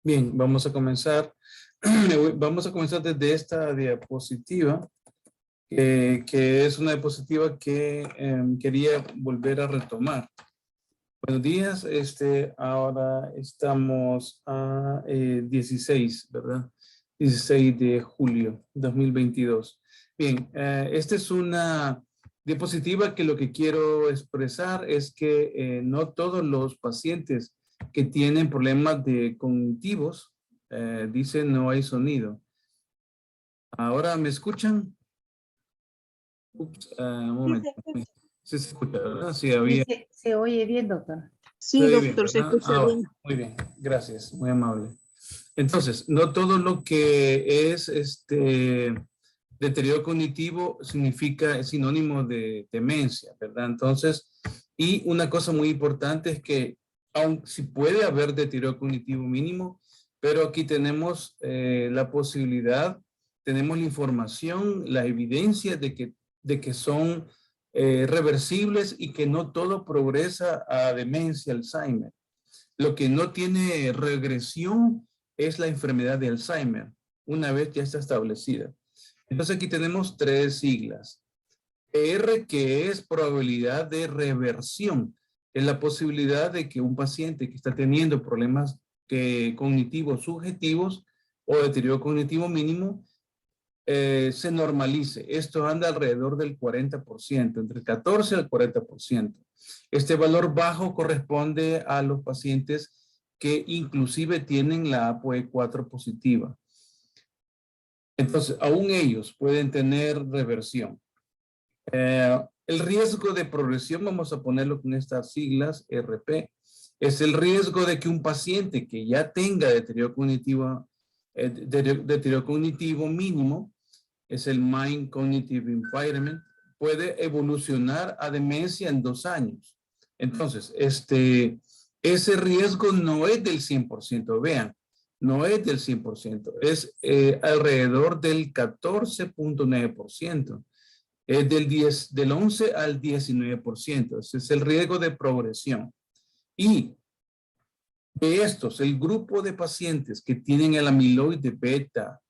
Bien, vamos a comenzar. Vamos a comenzar desde esta diapositiva, que es una diapositiva que quería volver a retomar. Buenos días, ahora estamos a 16, ¿verdad? 16 de julio 2022. Bien, esta es una diapositiva que lo que quiero expresar es que no todos los pacientes que tienen problemas cognitivos, dicen no hay sonido. ¿Ahora me escuchan? Ups, un momento. Sí se escucha, ¿verdad? Sí, había. Sí, se oye bien, doctor. Se Sí, oye bien, doctor, se ¿verdad? escucha Bueno, bien. muy bien, gracias, muy amable. Entonces, no todo lo que es deterioro cognitivo es sinónimo de demencia, ¿verdad? Entonces, y una cosa muy importante es que, aun si puede haber deterioro cognitivo mínimo, pero aquí tenemos la posibilidad, tenemos la información, la evidencia de que son reversibles y que no todo progresa a demencia, Alzheimer. Lo que no tiene regresión es la enfermedad de Alzheimer, una vez ya está establecida. Entonces aquí tenemos tres siglas. R, que es probabilidad de reversión. Es la posibilidad de que un paciente que está teniendo problemas cognitivos subjetivos o deterioro cognitivo mínimo se normalice. Esto anda alrededor del 40%, entre el 14 al 40%. Este valor bajo corresponde a los pacientes que inclusive tienen la APOE4 positiva. Entonces, aún ellos pueden tener reversión. El riesgo de progresión, vamos a ponerlo con estas siglas, RP, es el riesgo de que un paciente que ya tenga deterioro cognitivo mínimo, es el Mind Cognitive Impairment, puede evolucionar a demencia en 2 años. Entonces, ese riesgo no es del 100%, vean, no es del 100%, es alrededor del 14.9%, es del 11 al 19%, ese es el riesgo de progresión. Y de estos, el grupo de pacientes que tienen el amiloide beta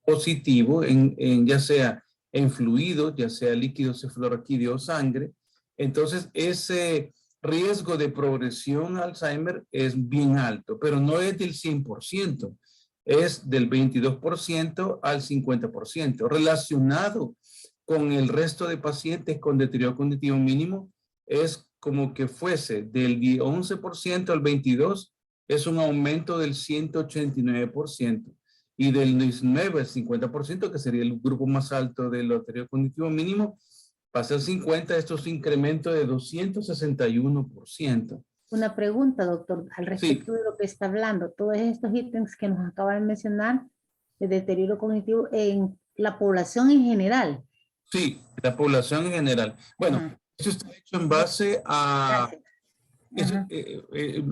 positivo, ya sea en fluido, ya sea líquido cefalorraquídeo o sangre, entonces ese riesgo de progresión a Alzheimer es bien alto, pero no es del 100%, es del 22% al 50%, relacionado con el resto de pacientes con deterioro cognitivo mínimo, es como que fuese del 11% al 22%, es un aumento del 189%. Y del 19 al 50%, que sería el grupo más alto del deterioro cognitivo mínimo, pasa al 50%, esto es un incremento de 261%. Una pregunta, doctor, al respecto de lo que está hablando. Todos estos ítems que nos acaba de mencionar, de deterioro cognitivo en la población en general. Sí, la población en general. Bueno, eso está hecho en base a...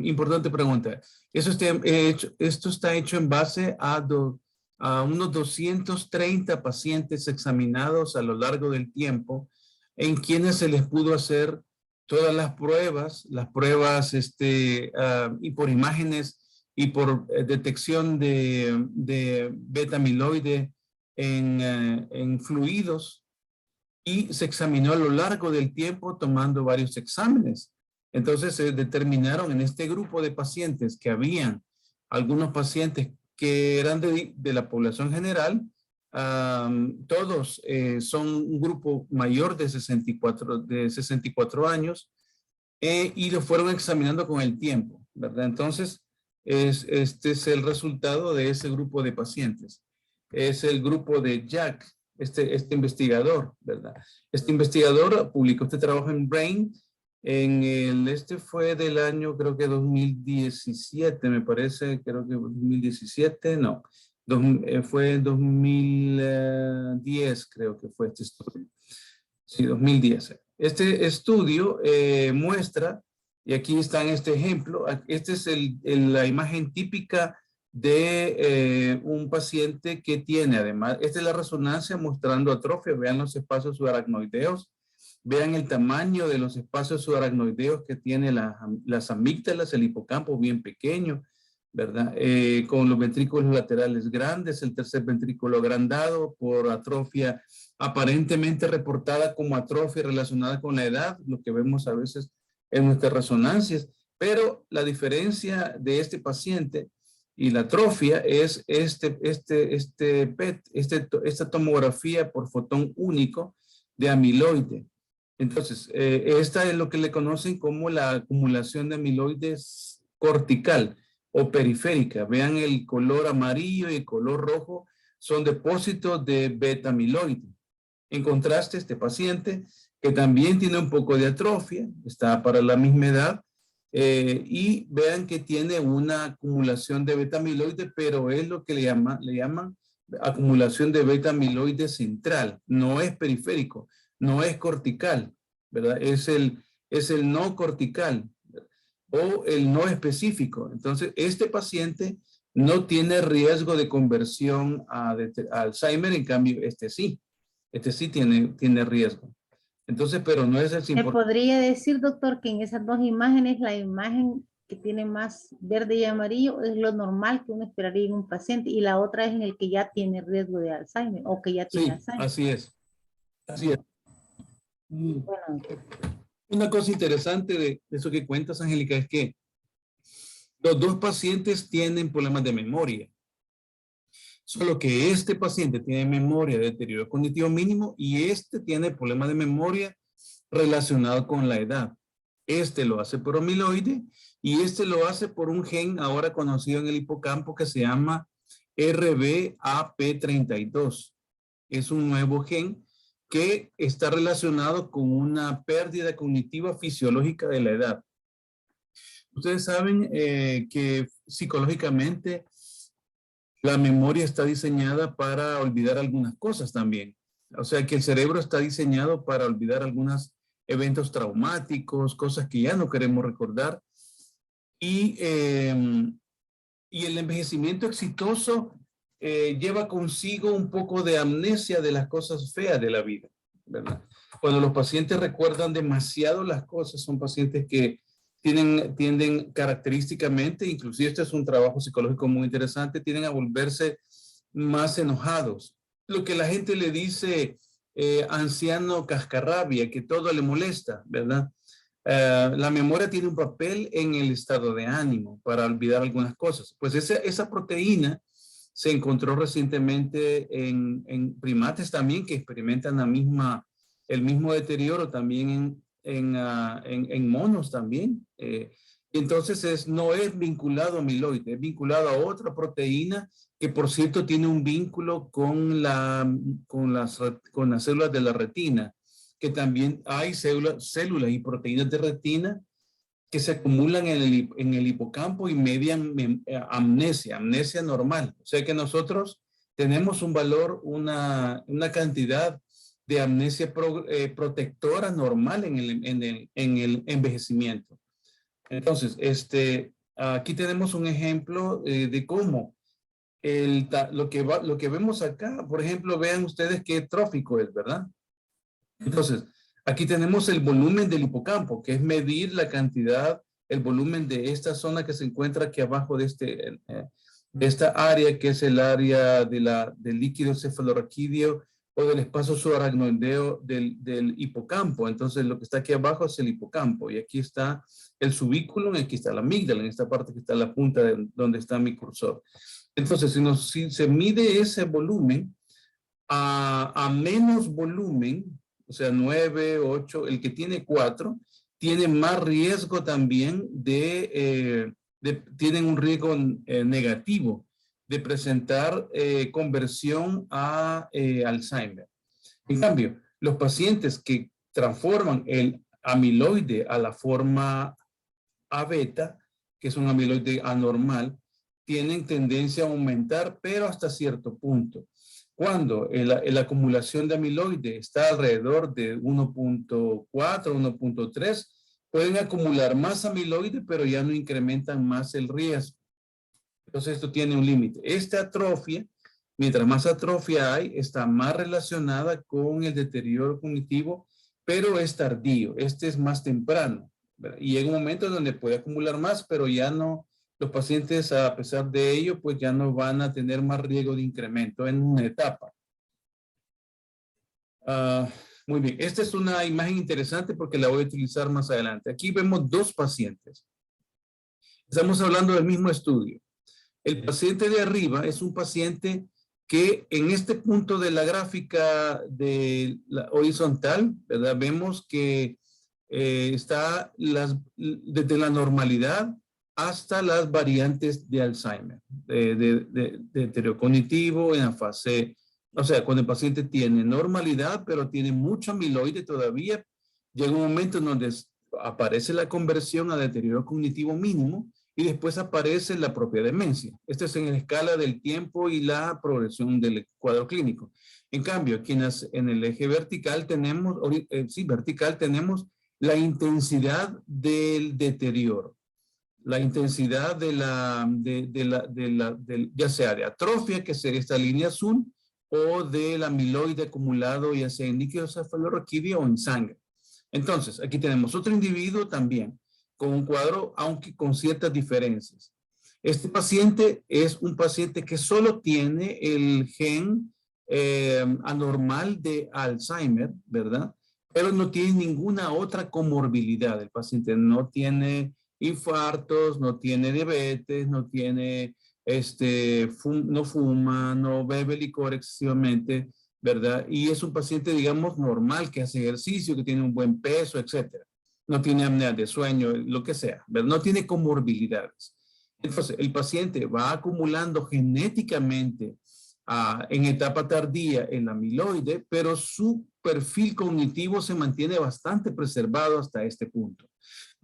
importante pregunta. Esto está hecho en base a unos 230 pacientes examinados a lo largo del tiempo, en quienes se les pudo hacer todas las pruebas y por imágenes y por detección de beta amiloide en fluidos, y se examinó a lo largo del tiempo tomando varios exámenes. Entonces se determinaron en este grupo de pacientes que habían algunos pacientes que eran de la población general, todos son un grupo mayor de 64 años, y lo fueron examinando con el tiempo, ¿verdad? Entonces, este es el resultado de ese grupo de pacientes. Es el grupo de Jack, este investigador, ¿verdad? Este investigador publicó este trabajo en Brain, fue del año, creo que 2017, me parece, creo que 2017, no, fue en 2010, creo que fue este estudio. Sí, 2010. Este estudio muestra, y aquí está en este ejemplo, esta es la imagen típica de un paciente que tiene, además, esta es la resonancia mostrando atrofia, vean los espacios subaracnoideos, vean el tamaño de los espacios subaracnoideos que tiene las amígdalas, el hipocampo bien pequeño, ¿verdad? Con los ventrículos laterales grandes, el tercer ventrículo agrandado por atrofia aparentemente reportada como atrofia relacionada con la edad, lo que vemos a veces en nuestras resonancias, pero la diferencia de este paciente y la atrofia es esta tomografía por fotón único de amiloide. Entonces, esta es lo que le conocen como la acumulación de amiloides cortical o periférica. Vean el color amarillo y el color rojo son depósitos de beta amiloide. En contraste, este paciente que también tiene un poco de atrofia, está para la misma edad, y vean que tiene una acumulación de beta amiloide, pero es lo que le llaman acumulación de beta amiloide central, no es periférico, no es cortical, ¿verdad? Es el no cortical o el no específico. Entonces, este paciente no tiene riesgo de conversión a Alzheimer, en cambio, este sí tiene riesgo. Entonces, pero no es el ¿Me 100%. podría decir, doctor, que en esas dos imágenes, la imagen que tiene más verde y amarillo es lo normal que uno esperaría en un paciente y la otra es en el que ya tiene riesgo de Alzheimer o que ya tiene Sí, Alzheimer? así es. Así es. Bueno, Una cosa interesante de eso que cuentas, Angélica, es que los dos pacientes tienen problemas de memoria. Solo que este paciente tiene memoria de deterioro cognitivo mínimo y este tiene problemas de memoria relacionado con la edad. Este lo hace por amiloide y este lo hace por un gen ahora conocido en el hipocampo que se llama RBAP32. Es un nuevo gen que está relacionado con una pérdida cognitiva fisiológica de la edad. Ustedes saben que psicológicamente la memoria está diseñada para olvidar algunas cosas también. O sea que el cerebro está diseñado para olvidar algunos eventos traumáticos, cosas que ya no queremos recordar. Y el envejecimiento exitoso lleva consigo un poco de amnesia de las cosas feas de la vida, ¿verdad? Cuando los pacientes recuerdan demasiado las cosas, son pacientes que tienden característicamente, inclusive este es un trabajo psicológico muy interesante, tienden a volverse más enojados. Lo que la gente le dice anciano cascarrabia, que todo le molesta, ¿verdad? La memoria tiene un papel en el estado de ánimo para olvidar algunas cosas. Pues esa proteína se encontró recientemente en primates también que experimentan el mismo deterioro también en monos también. Entonces no es vinculado a amiloide, es vinculado a otra proteína que por cierto tiene un vínculo con las células de la retina, que también hay células y proteínas de retina que se acumulan en el hipocampo y median amnesia normal. O sea que nosotros tenemos un valor, una cantidad de amnesia protectora normal en el envejecimiento. Entonces, aquí tenemos un ejemplo de cómo lo que vemos acá, por ejemplo, vean ustedes qué trófico es, ¿verdad? Entonces, aquí tenemos el volumen del hipocampo, que es medir la cantidad, el volumen de esta zona que se encuentra aquí abajo de esta área, que es el área del líquido cefalorraquídeo o del espacio subaracnoideo del hipocampo. Entonces, lo que está aquí abajo es el hipocampo. Y aquí está el subículo, y aquí está la amígdala, en esta parte que está la punta donde está mi cursor. Entonces, si se mide ese volumen, a menos volumen, o sea, 9, 8, el que tiene 4, tiene más riesgo también tienen un riesgo negativo de presentar conversión a Alzheimer. En cambio, los pacientes que transforman el amiloide a la forma A-beta, que es un amiloide anormal, tienen tendencia a aumentar, pero hasta cierto punto. Cuando la acumulación de amiloide está alrededor de 1.4, 1.3, pueden acumular más amiloide, pero ya no incrementan más el riesgo. Entonces esto tiene un límite. Esta atrofia, mientras más atrofia hay, está más relacionada con el deterioro cognitivo, pero es tardío. Este es más temprano, ¿verdad? Y llega un momento donde puede acumular más, pero ya no los pacientes, a pesar de ello, pues ya no van a tener más riesgo de incremento en una etapa. Muy bien, esta es una imagen interesante porque la voy a utilizar más adelante. Aquí vemos dos pacientes. Estamos hablando del mismo estudio. El paciente de arriba es un paciente que en este punto de la gráfica de la horizontal, ¿verdad? Vemos que está desde la normalidad hasta las variantes de Alzheimer, de deterioro cognitivo en la fase, o sea, cuando el paciente tiene normalidad, pero tiene mucho amiloide todavía, llega un momento en donde aparece la conversión a deterioro cognitivo mínimo y después aparece la propia demencia. Esto es en la escala del tiempo y la progresión del cuadro clínico. En cambio, aquí en el eje vertical tenemos, tenemos la intensidad del deterioro, la intensidad ya sea de atrofia, que sería esta línea azul, o del amiloide acumulado, ya sea en líquido cefalorraquídeo o en sangre. Entonces, aquí tenemos otro individuo también, con un cuadro, aunque con ciertas diferencias. Este paciente es un paciente que solo tiene el gen anormal de Alzheimer, ¿verdad? Pero no tiene ninguna otra comorbilidad. El paciente no tiene infartos, no tiene diabetes, no tiene, no fuma, no bebe licor excesivamente, ¿verdad? Y es un paciente, digamos, normal, que hace ejercicio, que tiene un buen peso, etcétera. No tiene apnea de sueño, lo que sea, ¿verdad? No tiene comorbilidades. Entonces, el paciente va acumulando genéticamente en etapa tardía el amiloide, pero su perfil cognitivo se mantiene bastante preservado hasta este punto.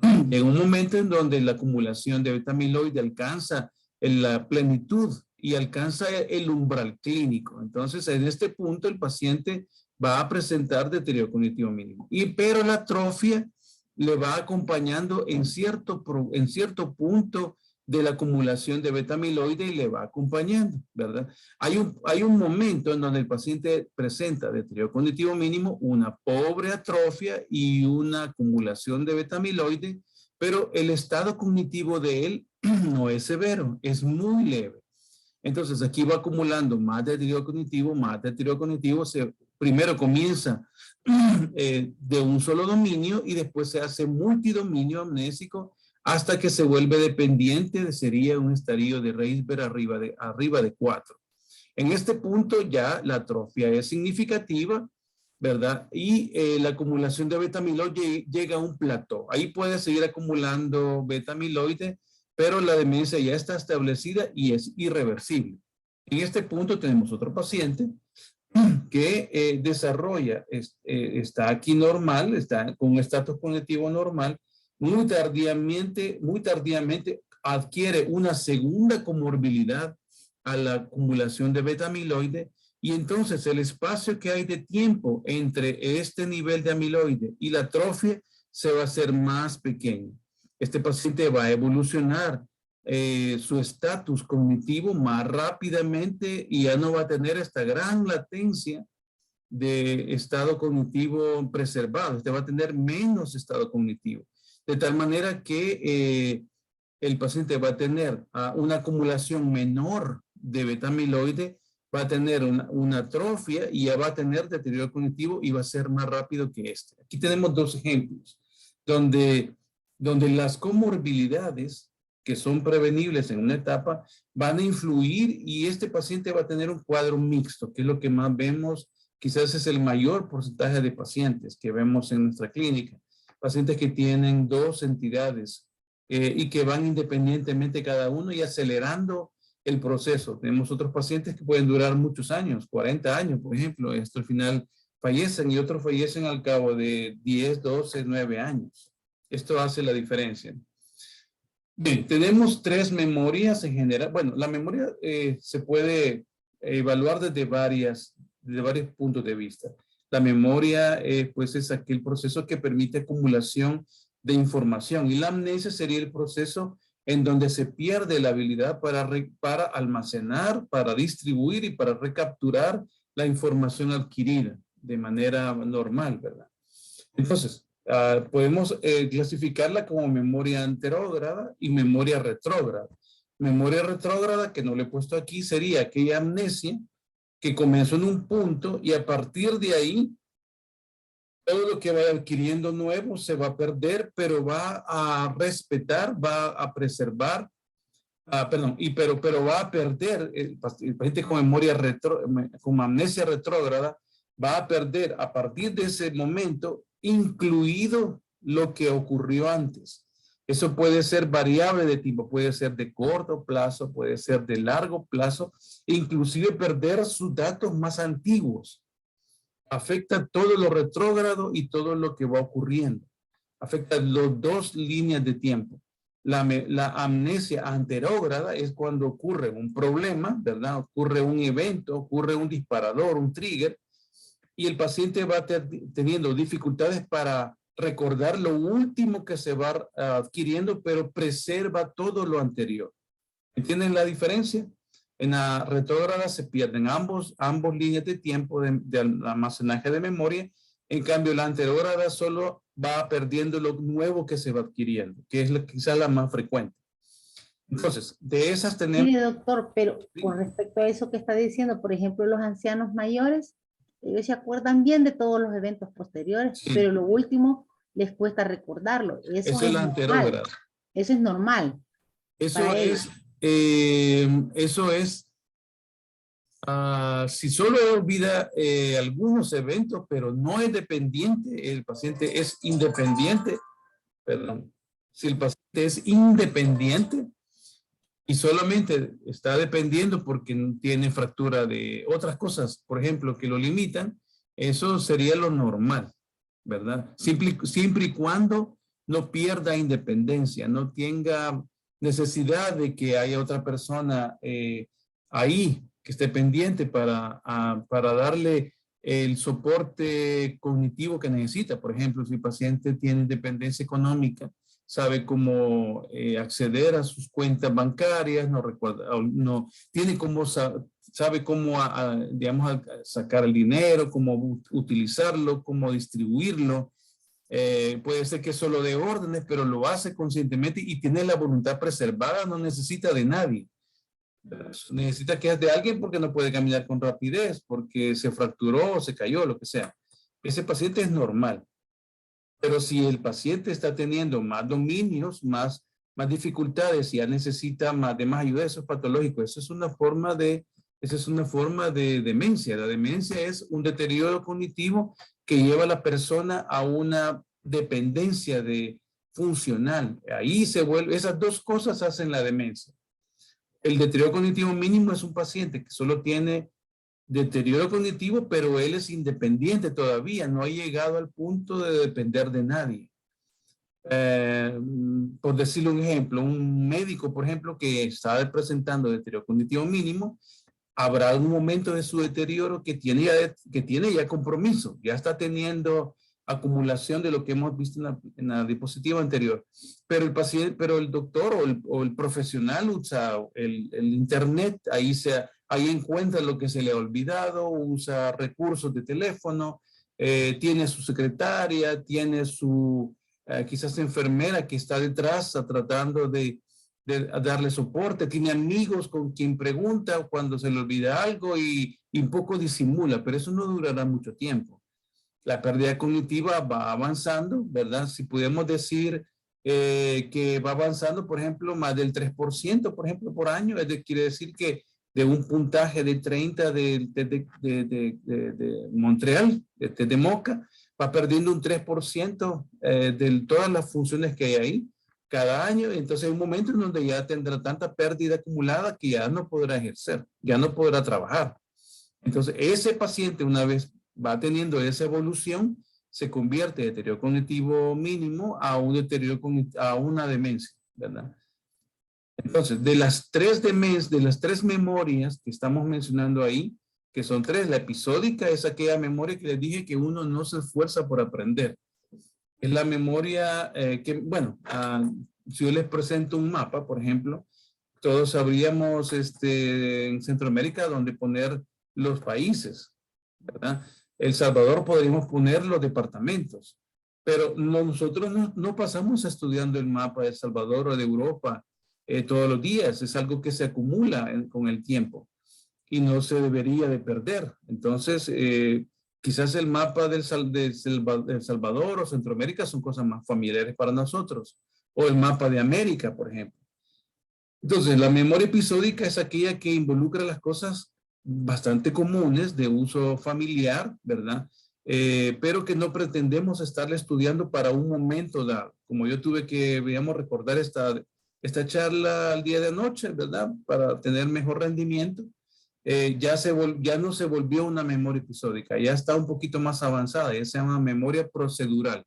En un momento en donde la acumulación de beta-amiloide alcanza la plenitud y alcanza el umbral clínico. Entonces, en este punto, el paciente va a presentar deterioro cognitivo mínimo. Pero la atrofia le va acompañando en cierto punto de la acumulación de beta-amiloide y le va acompañando, ¿verdad? Hay un momento en donde el paciente presenta deterioro cognitivo mínimo, una pobre atrofia y una acumulación de beta-amiloide, pero el estado cognitivo de él no es severo, es muy leve. Entonces aquí va acumulando más deterioro cognitivo, primero comienza de un solo dominio y después se hace multidominio amnésico hasta que se vuelve dependiente, sería un estadio de Reisberg arriba de 4. En este punto ya la atrofia es significativa, ¿verdad? Y la acumulación de beta-amiloide llega a un plató. Ahí puede seguir acumulando beta-amiloide, pero la demencia ya está establecida y es irreversible. En este punto tenemos otro paciente que desarrolla, está aquí normal, está con un estatus cognitivo normal, muy tardíamente adquiere una segunda comorbilidad a la acumulación de beta-amiloide y entonces el espacio que hay de tiempo entre este nivel de amiloide y la atrofia se va a hacer más pequeño. Este paciente va a evolucionar su estatus cognitivo más rápidamente y ya no va a tener esta gran latencia de estado cognitivo preservado. Este va a tener menos estado cognitivo. De tal manera que el paciente va a tener una acumulación menor de beta-amiloide, va a tener una atrofia y ya va a tener deterioro cognitivo y va a ser más rápido que este. Aquí tenemos dos ejemplos donde las comorbilidades que son prevenibles en una etapa van a influir y este paciente va a tener un cuadro mixto, que es lo que más vemos, quizás es el mayor porcentaje de pacientes que vemos en nuestra clínica. Pacientes que tienen dos entidades y que van independientemente cada uno y acelerando el proceso. Tenemos otros pacientes que pueden durar muchos años, 40 años, por ejemplo. Esto al final fallecen y otros fallecen al cabo de 10, 12, 9 años. Esto hace la diferencia. Bien, tenemos tres memorias en general. Bueno, la memoria se puede evaluar desde varios puntos de vista. La memoria, pues, es aquel proceso que permite acumulación de información y la amnesia sería el proceso en donde se pierde la habilidad para almacenar, para distribuir y para recapturar la información adquirida de manera normal, ¿verdad? Entonces, Podemos clasificarla como memoria anterógrada y memoria retrógrada. Memoria retrógrada, que no le he puesto aquí, sería aquella amnesia que comenzó en un punto y a partir de ahí todo lo que vaya adquiriendo nuevo se va a perder, pero va a respetar, va a preservar, pero va a perder, el paciente con memoria con amnesia retrógrada, va a perder a partir de ese momento, incluido lo que ocurrió antes. Eso puede ser variable de tipo, puede ser de corto plazo, puede ser de largo plazo, inclusive perder sus datos más antiguos. Afecta todo lo retrógrado y todo lo que va ocurriendo. Afecta las dos líneas de tiempo. La amnesia anterógrada es cuando ocurre un problema, ¿verdad? Ocurre un evento, ocurre un disparador, un trigger, y el paciente va teniendo dificultades para recordar lo último que se va adquiriendo, pero preserva todo lo anterior. ¿Entienden la diferencia? En la retrógrada se pierden ambos líneas de tiempo de almacenaje de memoria. En cambio, la anterógrada solo va perdiendo lo nuevo que se va adquiriendo, que es quizá la más frecuente. Entonces, de esas tenemos... Mire, doctor, pero Sí. con respecto a eso que está diciendo, por ejemplo, los ancianos mayores, ellos se acuerdan bien de todos los eventos posteriores, Sí. pero lo último les cuesta recordarlo. Eso Eso es la normal. anterógrada. Eso es normal. Eso es, si solo olvida algunos eventos, pero no es dependiente, el paciente es independiente, perdón, si el paciente es independiente y solamente está dependiendo porque tiene fractura de otras cosas, por ejemplo, que lo limitan, eso sería lo normal, ¿verdad? Siempre y cuando no pierda independencia, no tenga necesidad de que haya otra persona ahí que esté pendiente para darle el soporte cognitivo que necesita. Por ejemplo, si el paciente tiene independencia económica, sabe cómo acceder a sus cuentas bancarias, no tiene cómo, sabe cómo, digamos, sacar el dinero, cómo utilizarlo, cómo distribuirlo. Puede ser que solo de órdenes, pero lo hace conscientemente y tiene la voluntad preservada, no necesita de nadie. Necesita que es de alguien porque no puede caminar con rapidez, porque se fracturó, se cayó, lo que sea. Ese paciente es normal. Pero si el paciente está teniendo más dominios, más dificultades y ya necesita más ayuda, eso es patológico. Esa es una forma de demencia. La demencia es un deterioro cognitivo que lleva a la persona a una dependencia funcional. Ahí se vuelve, esas dos cosas hacen la demencia. El deterioro cognitivo mínimo es un paciente que solo tiene deterioro cognitivo, pero él es independiente todavía, no ha llegado al punto de depender de nadie. Por decirle un ejemplo, un médico, por ejemplo, que está presentando deterioro cognitivo mínimo, habrá un momento de su deterioro que tiene ya compromiso, ya está teniendo acumulación de lo que hemos visto en la diapositiva anterior. Pero el paciente, pero el doctor o el profesional usa el internet, ahí encuentra lo que se le ha olvidado, usa recursos de teléfono, tiene su secretaria, tiene su quizás enfermera que está detrás tratando de darle soporte, tiene amigos con quien pregunta cuando se le olvida algo y un poco disimula, pero eso no durará mucho tiempo. La pérdida cognitiva va avanzando, ¿verdad? Si podemos decir que va avanzando, por ejemplo, más del 3%, por ejemplo, por año, quiere decir que de un puntaje de 30 de Montreal, de Moca, va perdiendo un 3% de todas las funciones que hay ahí cada año. Entonces hay un momento en donde ya tendrá tanta pérdida acumulada que ya no podrá ejercer, ya no podrá trabajar. Entonces ese paciente, una vez va teniendo esa evolución, se convierte de deterioro cognitivo mínimo a un deterioro a una demencia, ¿verdad? Entonces, de las tres memorias que estamos mencionando ahí, que son tres, la episódica es aquella memoria que les dije que uno no se esfuerza por aprender. Es la memoria si yo les presento un mapa, por ejemplo, todos sabríamos en Centroamérica dónde poner los países, ¿verdad? El Salvador podríamos poner los departamentos. Pero nosotros no pasamos estudiando el mapa de El Salvador o de Europa todos los días. Es algo que se acumula con el tiempo y no se debería de perder. Entonces, quizás el mapa de El Salvador o Centroamérica son cosas más familiares para nosotros. O el mapa de América, por ejemplo. Entonces, la memoria episódica es aquella que involucra las cosas bastante comunes de uso familiar, ¿verdad? Pero que no pretendemos estarle estudiando para un momento dado. Como yo tuve que, digamos, recordar esta charla al día de anoche, ¿verdad? Para tener mejor rendimiento. Ya no se volvió una memoria episódica, ya está un poquito más avanzada, ya se llama memoria procedural.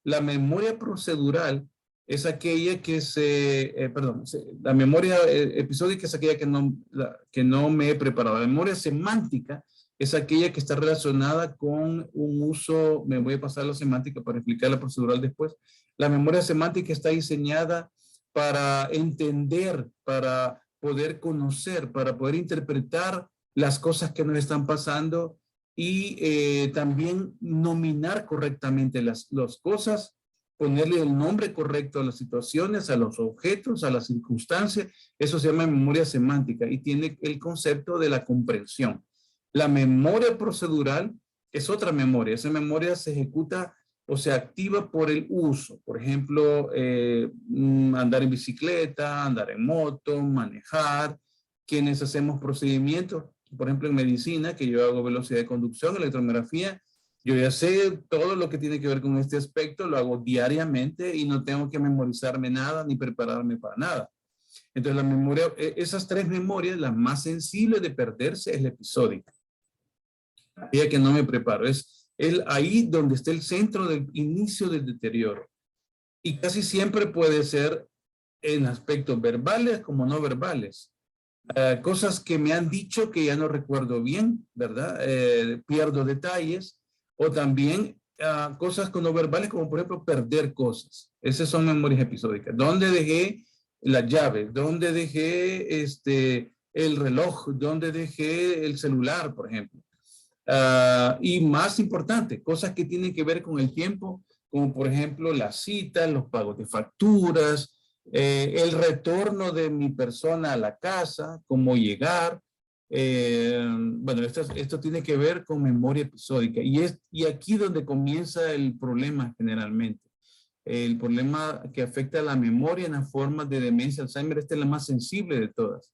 La memoria procedural es aquella que la memoria episódica es aquella que no me he preparado. La memoria semántica es aquella que está relacionada con un uso, me voy a pasar la semántica para explicar la procedural después. La memoria semántica está diseñada para entender, para poder conocer, para poder interpretar las cosas que nos están pasando y también nominar correctamente las cosas, ponerle el nombre correcto a las situaciones, a los objetos, a las circunstancias. Eso se llama memoria semántica y tiene el concepto de la comprensión. La memoria procedural es otra memoria. Esa memoria se ejecuta o se activa por el uso. Por ejemplo, andar en bicicleta, andar en moto, manejar. Quienes hacemos procedimientos, por ejemplo, en medicina, que yo hago velocidad de conducción, electromiografía, yo ya sé todo lo que tiene que ver con este aspecto, lo hago diariamente y no tengo que memorizarme nada ni prepararme para nada. Entonces, la memoria, esas tres memorias, la más sensible de perderse es la episódica. Aquella que no me preparo. Es ahí donde está el centro del inicio del deterioro. Y casi siempre puede ser en aspectos verbales como no verbales. Cosas que me han dicho que ya no recuerdo bien, ¿verdad? Pierdo detalles. O también cosas no verbales como por ejemplo perder cosas. Esas son memorias episódicas. ¿Dónde dejé la llave? ¿Dónde dejé el reloj? ¿Dónde dejé el celular, por ejemplo? Y más importante, cosas que tienen que ver con el tiempo, como por ejemplo las citas, los pagos de facturas, el retorno de mi persona a la casa, cómo llegar. Bueno, esto tiene que ver con memoria episódica y aquí donde comienza el problema generalmente. El problema que afecta a la memoria en las formas de demencia Alzheimer, esta es la más sensible de todas.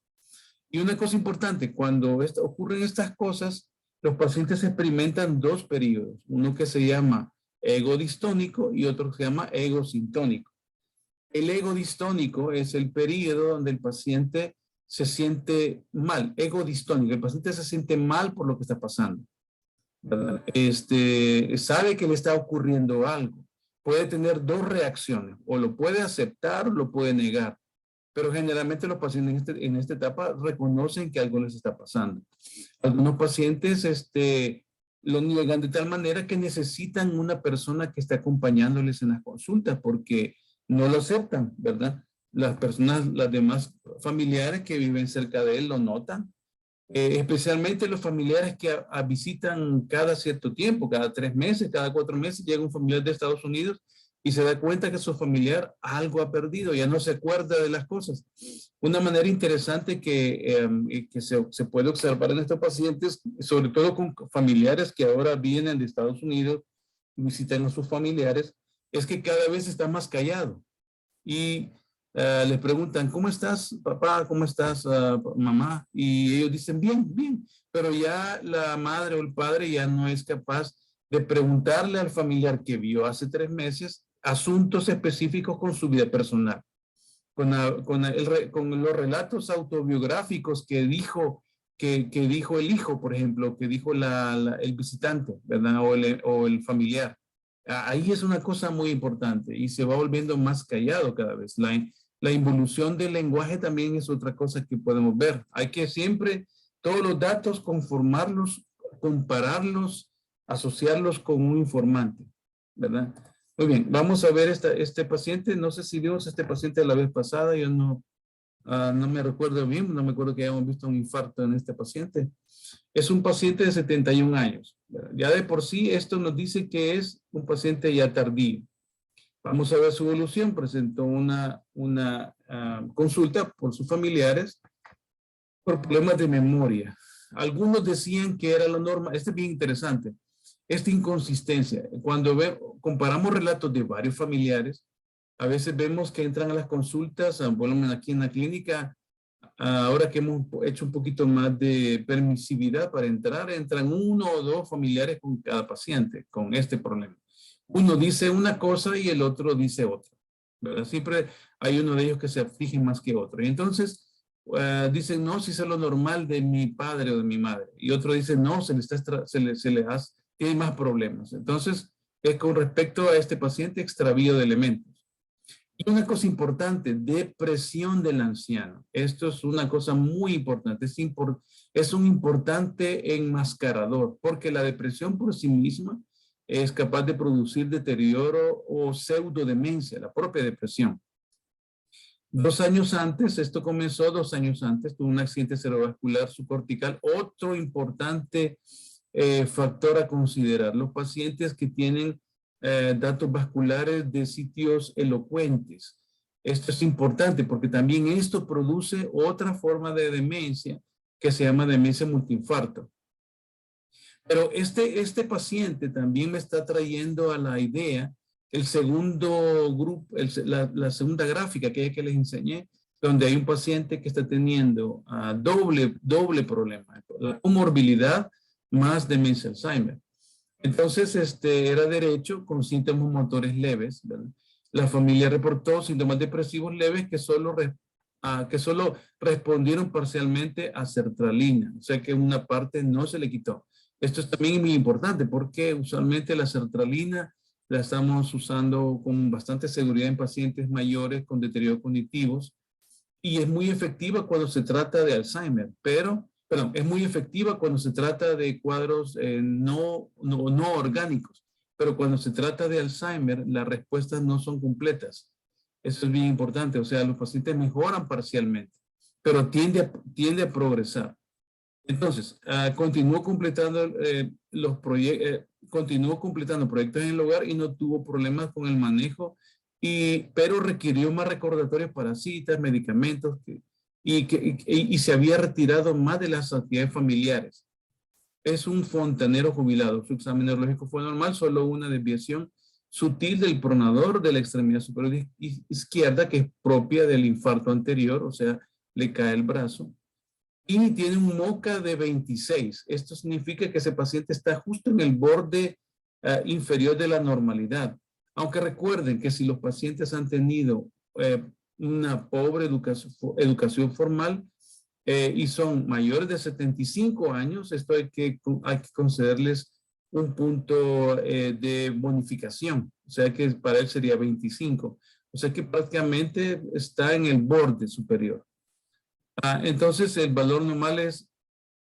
Y una cosa importante, cuando ocurren estas cosas, los pacientes experimentan dos periodos, uno que se llama ego distónico y otro que se llama ego sintónico. El ego distónico es el periodo donde el paciente se siente mal, ego distónico, el paciente se siente mal por lo que está pasando. ¿Verdad? Sabe que le está ocurriendo algo. Puede tener dos reacciones, o lo puede aceptar o lo puede negar. Pero generalmente los pacientes en esta etapa reconocen que algo les está pasando. Algunos pacientes lo niegan de tal manera que necesitan una persona que esté acompañándoles en las consultas porque no lo aceptan, ¿verdad? Las personas, las demás familiares que viven cerca de él lo notan, especialmente los familiares que visitan cada cierto tiempo, cada 3 meses, cada 4 meses, llega un familiar de Estados Unidos y se da cuenta que su familiar algo ha perdido, ya no se acuerda de las cosas. Una manera interesante que se puede observar en estos pacientes, sobre todo con familiares que ahora vienen de Estados Unidos y visitan a sus familiares, es que cada vez está más callado. Y les preguntan, ¿cómo estás, papá? ¿Cómo estás, mamá? Y ellos dicen, bien, bien. Pero ya la madre o el padre ya no es capaz de preguntarle al familiar que vio hace 3 meses asuntos específicos con su vida personal, con los relatos autobiográficos que dijo el hijo, por ejemplo, que dijo el visitante, ¿verdad? O el familiar. Ahí es una cosa muy importante y se va volviendo más callado cada vez. La involución del lenguaje también es otra cosa que podemos ver. Hay que siempre todos los datos conformarlos, compararlos, asociarlos con un informante, ¿verdad? Muy bien, vamos a ver este paciente. No sé si vimos este paciente la vez pasada, yo no No me recuerdo bien, no me acuerdo que hayamos visto un infarto en este paciente. Es un paciente de 71 años. Ya de por sí esto nos dice que es un paciente ya tardío. Vamos a ver su evolución. Presentó una consulta por sus familiares por problemas de memoria. Algunos decían que era lo normal. Este es bien interesante. Esta inconsistencia. Cuando comparamos relatos de varios familiares, a veces vemos que entran a las consultas, por lo menos aquí en la clínica, ahora que hemos hecho un poquito más de permisividad para entrar, entran 1 o 2 familiares con cada paciente con este problema. Uno dice una cosa y el otro dice otra, ¿verdad? Siempre hay uno de ellos que se aflige más que otro. Y entonces dicen, no, si es lo normal de mi padre o de mi madre. Y otro dice, no, tiene más problemas. Entonces, es con respecto a este paciente, extravío de elementos. Y una cosa importante, depresión del anciano. Esto es una cosa muy importante. Es un importante enmascarador, porque la depresión por sí misma es capaz de producir deterioro o pseudodemencia, la propia depresión. 2 años antes, esto comenzó 2 años antes, tuvo un accidente cerebrovascular subcortical. Otro importante factor a considerar, los pacientes que tienen datos vasculares de sitios elocuentes. Esto es importante porque también esto produce otra forma de demencia que se llama demencia multiinfarto. Pero este paciente también me está trayendo a la idea el segundo grupo, la segunda gráfica, aquella que les enseñé, donde hay un paciente que está teniendo doble problema, la comorbilidad más demencia Alzheimer. Entonces, era derecho con síntomas motores leves, ¿verdad? La familia reportó síntomas depresivos leves que solo respondieron parcialmente a sertralina, o sea que una parte no se le quitó. Esto es también muy importante porque usualmente la sertralina la estamos usando con bastante seguridad en pacientes mayores con deterioro cognitivos y es muy efectiva cuando se trata de Alzheimer, es muy efectiva cuando se trata de cuadros no orgánicos, pero cuando se trata de Alzheimer, las respuestas no son completas. Eso es bien importante, o sea, los pacientes mejoran parcialmente, pero tiende a progresar. Entonces, continuó completando proyectos en el hogar y no tuvo problemas con el manejo, pero requirió más recordatorios para citas, medicamentos, y se había retirado más de las actividades familiares. Es un fontanero jubilado. Su examen neurológico fue normal, solo una desviación sutil del pronador de la extremidad superior izquierda, que es propia del infarto anterior, o sea, le cae el brazo. Y tiene un MoCA de 26. Esto significa que ese paciente está justo en el borde inferior de la normalidad. Aunque recuerden que si los pacientes han tenido una pobre educación formal y son mayores de 75 años, esto hay que concederles un punto de bonificación. O sea que para él sería 25. O sea que prácticamente está en el borde superior. Entonces el valor normal es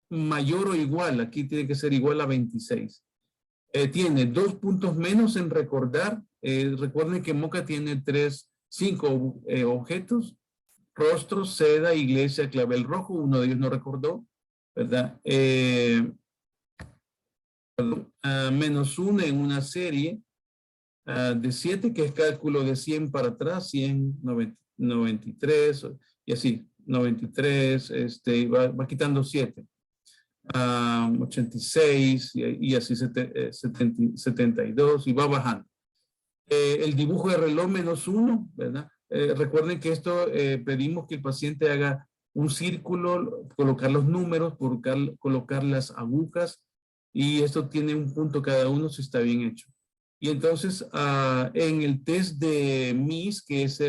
mayor o igual, aquí tiene que ser igual a 26. Tiene 2 puntos menos en recordar. Recuerden que MoCA tiene 5 objetos: rostro, seda, iglesia, clavel rojo. Uno de ellos no recordó, ¿verdad? -1 en una serie de 7, que es cálculo de 100 para atrás, 100, 93 y así. 93, va quitando 7, 86 y así 72 y va bajando. El dibujo de reloj -1, ¿verdad? Recuerden que esto pedimos que el paciente haga un círculo, colocar los números, colocar las agujas, y esto tiene un punto cada uno si está bien hecho. Y entonces en el test de MIS, que es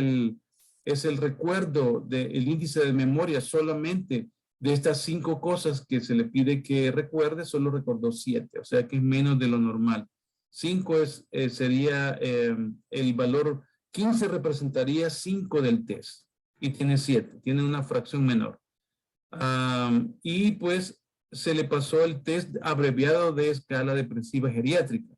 el recuerdo del índice de memoria, solamente de estas 5 cosas que se le pide que recuerde, solo recordó 7, o sea que es menos de lo normal. 5 sería el valor, 15 representaría 5 del test y tiene 7, tiene una fracción menor. Y pues se le pasó el test abreviado de escala depresiva geriátrica.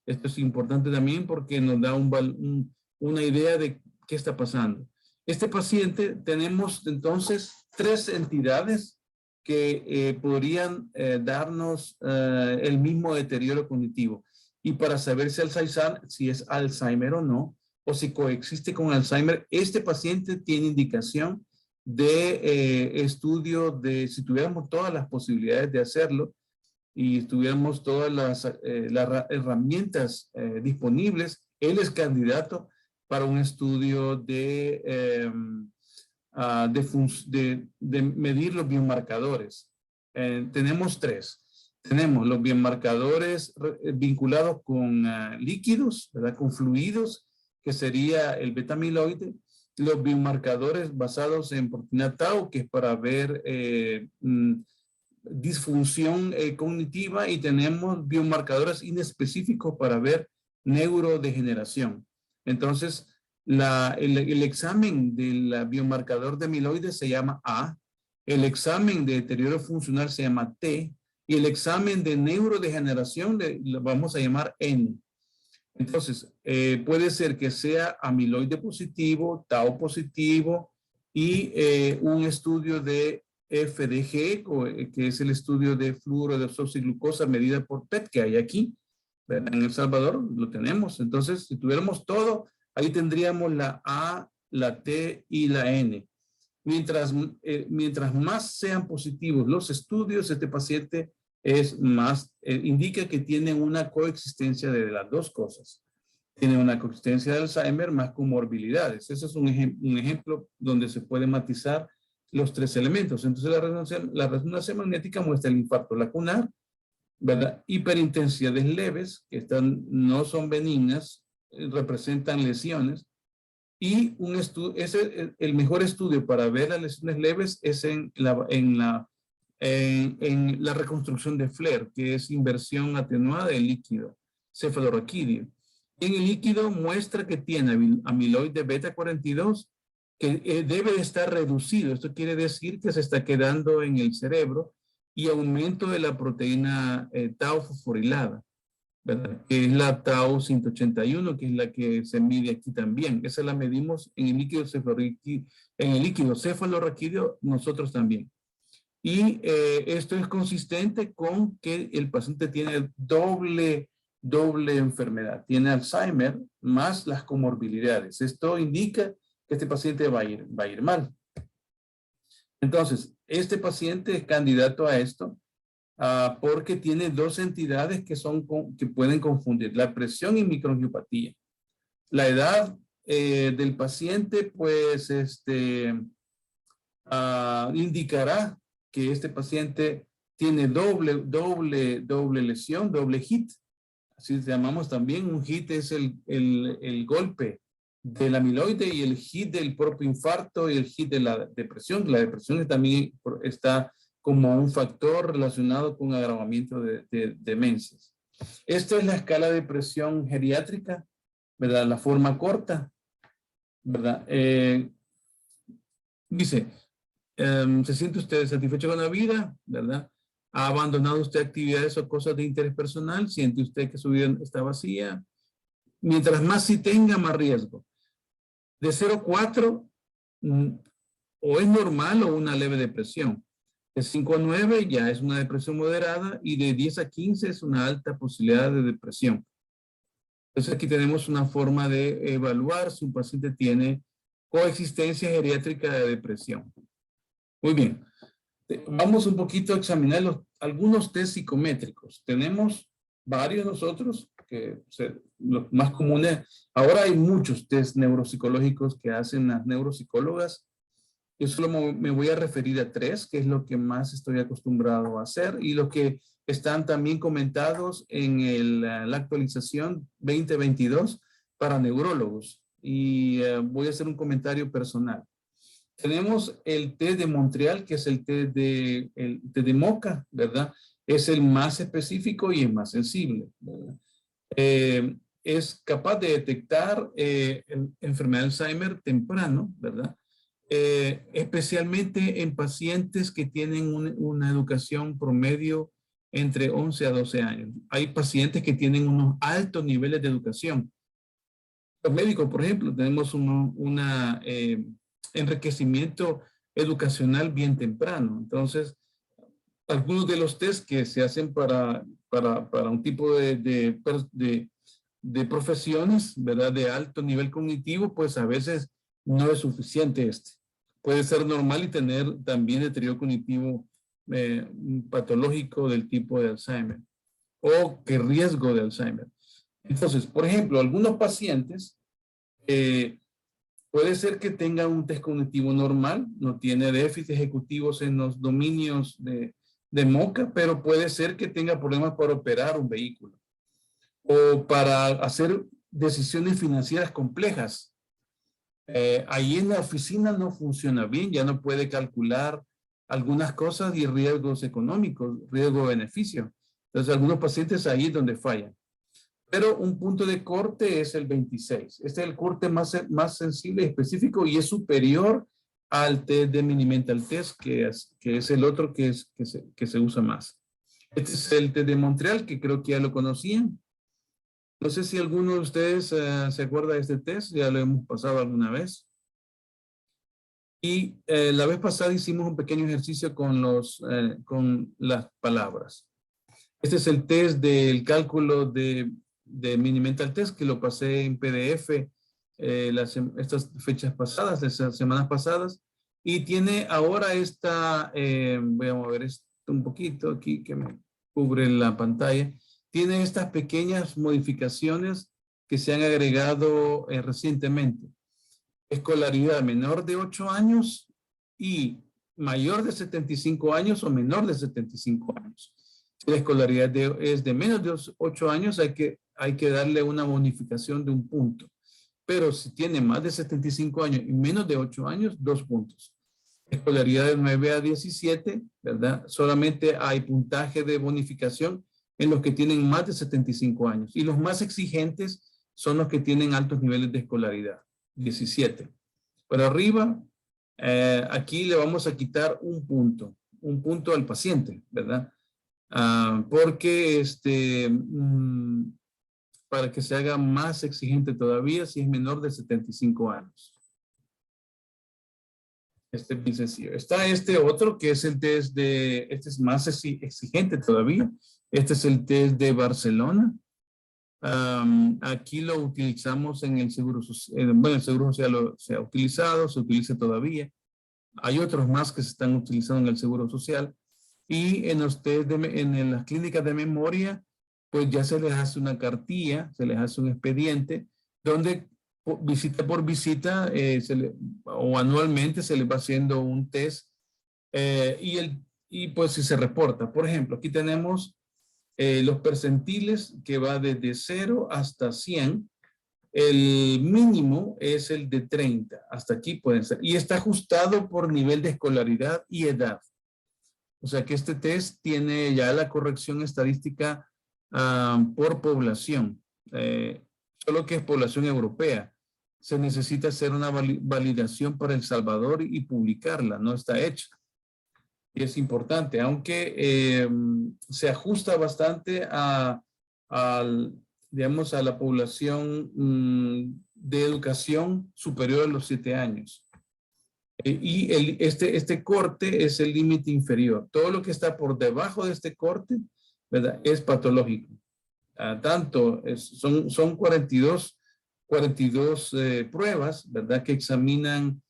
Esto es importante también porque nos da una idea de qué está pasando. Este paciente, tenemos entonces 3 entidades que podrían darnos el mismo deterioro cognitivo. Y para saber si es Alzheimer o no, o si coexiste con Alzheimer, este paciente tiene indicación de estudio de, si tuviéramos todas las posibilidades de hacerlo y tuviéramos todas las herramientas disponibles, él es candidato para un estudio de medir los biomarcadores. Tenemos 3. Tenemos los biomarcadores vinculados con líquidos, ¿verdad? Con fluidos, que sería el beta-amiloide. Los biomarcadores basados en proteína tau, que es para ver disfunción cognitiva, y tenemos biomarcadores inespecíficos para ver neurodegeneración. Entonces, el examen del biomarcador de amiloide se llama A, el examen de deterioro funcional se llama T, y el examen de neurodegeneración lo vamos a llamar N. Entonces, puede ser que sea amiloide positivo, tau positivo, y un estudio de FDG, que es el estudio de fluoro de desoxiglucosa medida por PET, que hay aquí, ¿verdad? En El Salvador lo tenemos. Entonces, si tuviéramos todo, ahí tendríamos la A, la T y la N. Mientras más sean positivos los estudios, este paciente es más, indica que tiene una coexistencia de las 2 cosas. Tiene una coexistencia de Alzheimer más comorbilidades. Ese es un ejemplo donde se puede matizar los 3 elementos. Entonces, la resonancia magnética muestra el infarto lacunar, ¿verdad? Hiperintensidades leves, que no son benignas, representan lesiones. Y el mejor estudio para ver las lesiones leves es en la reconstrucción de Flair, que es inversión atenuada del líquido cefalorraquídeo. En el líquido muestra que tiene amiloide beta 42, que debe de estar reducido. Esto quiere decir que se está quedando en el cerebro, y aumento de la proteína tau fosforilada, ¿verdad? Que es la tau 181, que es la que se mide aquí también. Esa la medimos en el líquido cefalorraquídeo, nosotros también. Y esto es consistente con que el paciente tiene doble enfermedad. Tiene Alzheimer más las comorbilidades. Esto indica que este paciente va a ir mal. Entonces, este paciente es candidato a esto porque tiene 2 entidades que pueden confundir: la presión y microangiopatía. La edad del paciente, pues, indicará que este paciente tiene doble lesión, doble hit. Así llamamos también. Un hit es el golpe del amiloide, y el hit del propio infarto, y el hit de la depresión. La depresión también está como un factor relacionado con agravamiento de demencias. Esta es la escala de presión geriátrica, ¿verdad? La forma corta, ¿verdad? Dice, ¿se siente usted satisfecho con la vida? ¿Verdad? ¿Ha abandonado usted actividades o cosas de interés personal? ¿Siente usted que su vida está vacía? Mientras más sí tenga, más riesgo. De 0 a 4, o es normal o una leve depresión. De 5 a 9 ya es una depresión moderada, y de 10 a 15 es una alta posibilidad de depresión. Entonces aquí tenemos una forma de evaluar si un paciente tiene coexistencia geriátrica de depresión. Muy bien. Vamos un poquito a examinar algunos test psicométricos. Tenemos varios nosotros, los más comunes. Ahora hay muchos test neuropsicológicos que hacen las neuropsicólogas. Yo solo me voy a referir a 3, que es lo que más estoy acostumbrado a hacer, y los que están también comentados en la actualización 2022 para neurólogos. Y voy a hacer un comentario personal. Tenemos el test de Montreal, que es el test de Mocha, ¿verdad? Es el más específico y el más sensible, ¿verdad? Es capaz de detectar enfermedad de Alzheimer temprano, ¿verdad? Especialmente en pacientes que tienen una educación promedio entre 11 a 12 años. Hay pacientes que tienen unos altos niveles de educación. Los médicos, por ejemplo, tenemos una enriquecimiento educacional bien temprano. Entonces, algunos de los test que se hacen para un tipo de profesiones, ¿verdad? De alto nivel cognitivo, pues a veces no es suficiente este. Puede ser normal y tener también deterioro cognitivo patológico del tipo de Alzheimer o que riesgo de Alzheimer. Entonces, por ejemplo, algunos pacientes puede ser que tengan un test cognitivo normal, no tiene déficits ejecutivos en los dominios de MoCA, pero puede ser que tenga problemas para operar un vehículo o para hacer decisiones financieras complejas. Ahí en la oficina no funciona bien, ya no puede calcular algunas cosas y riesgos económicos, riesgo-beneficio. Entonces, algunos pacientes ahí es donde fallan. Pero un punto de corte es el 26. Este es el corte más sensible y específico y es superior al test de Mini-Mental Test, que es el otro que se usa más. Este es el test de Montreal, que creo que ya lo conocían. No sé si alguno de ustedes se acuerda de este test, ya lo hemos pasado alguna vez. Y la vez pasada hicimos un pequeño ejercicio con las palabras. Este es el test del cálculo de Mini-Mental Test, que lo pasé en PDF estas fechas pasadas, estas semanas pasadas. Y tiene ahora voy a mover esto un poquito aquí que me cubre la pantalla. Tiene estas pequeñas modificaciones que se han agregado recientemente. Escolaridad menor de 8 años y mayor de 75 años o menor de 75 años. Si la escolaridad es de menos de 8 años, hay que darle una bonificación de 1 punto. Pero si tiene más de 75 años y menos de 8 años, 2 puntos. Escolaridad de 9 a 17, ¿verdad? Solamente hay puntaje de bonificación en los que tienen más de 75 años. Y los más exigentes son los que tienen altos niveles de escolaridad, 17. Por arriba, aquí le vamos a quitar 1 punto al paciente, ¿verdad? Porque para que se haga más exigente todavía si es menor de 75 años. Este es bien sencillo. Está este otro que es el test este es más exigente todavía. Este es el test de Barcelona. Aquí lo utilizamos en el Seguro Social. Bueno, el Seguro Social se ha utilizado, se utiliza todavía. Hay otros más que se están utilizando en el Seguro Social. Y en los test en las clínicas de memoria, pues ya se les hace una cartilla, se les hace un expediente, donde visita por visita o anualmente se les va haciendo un test y pues si se reporta. Por ejemplo, aquí tenemos los percentiles que va desde 0 hasta 100. El mínimo es el de 30. Hasta aquí pueden ser. Y está ajustado por nivel de escolaridad y edad. O sea que este test tiene ya la corrección estadística por población. Solo que es población europea. Se necesita hacer una validación para El Salvador y publicarla. No está hecha. Y es importante, aunque se ajusta bastante digamos, a la población de educación superior a los 7 años. Y este corte es el límite inferior. Todo lo que está por debajo de este corte, ¿verdad? Es patológico. Son 42 pruebas, ¿verdad? Que examinan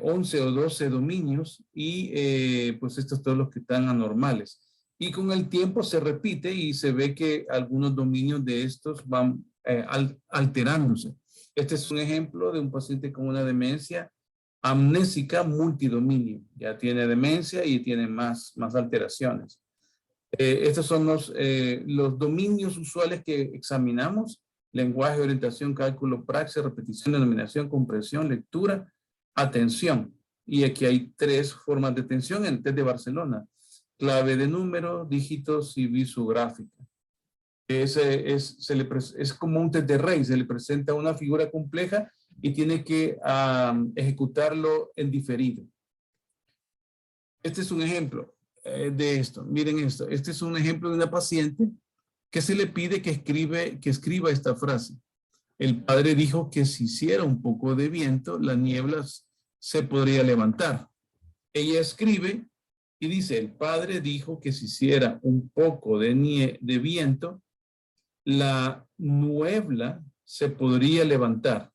11 o 12 dominios y pues estos todos los que están anormales. Y con el tiempo se repite y se ve que algunos dominios de estos van alterándose. Este es un ejemplo de un paciente con una demencia amnésica multidominio. Ya tiene demencia y tiene más alteraciones. Estos son los dominios usuales que examinamos: lenguaje, orientación, cálculo, praxis, repetición, denominación, comprensión, lectura, atención. Y aquí hay 3 formas de atención en el test de Barcelona: clave de número, dígitos y visográfica. Es como un test de Rey, se le presenta una figura compleja y tiene que ejecutarlo en diferido. Este es un ejemplo de esto. Miren esto. Este es un ejemplo de una paciente que se le pide que escriba esta frase. El padre dijo que si hiciera un poco de viento, las nieblas se podría levantar. Ella escribe y dice, el padre dijo que si hiciera un poco de viento, la niebla se podría levantar.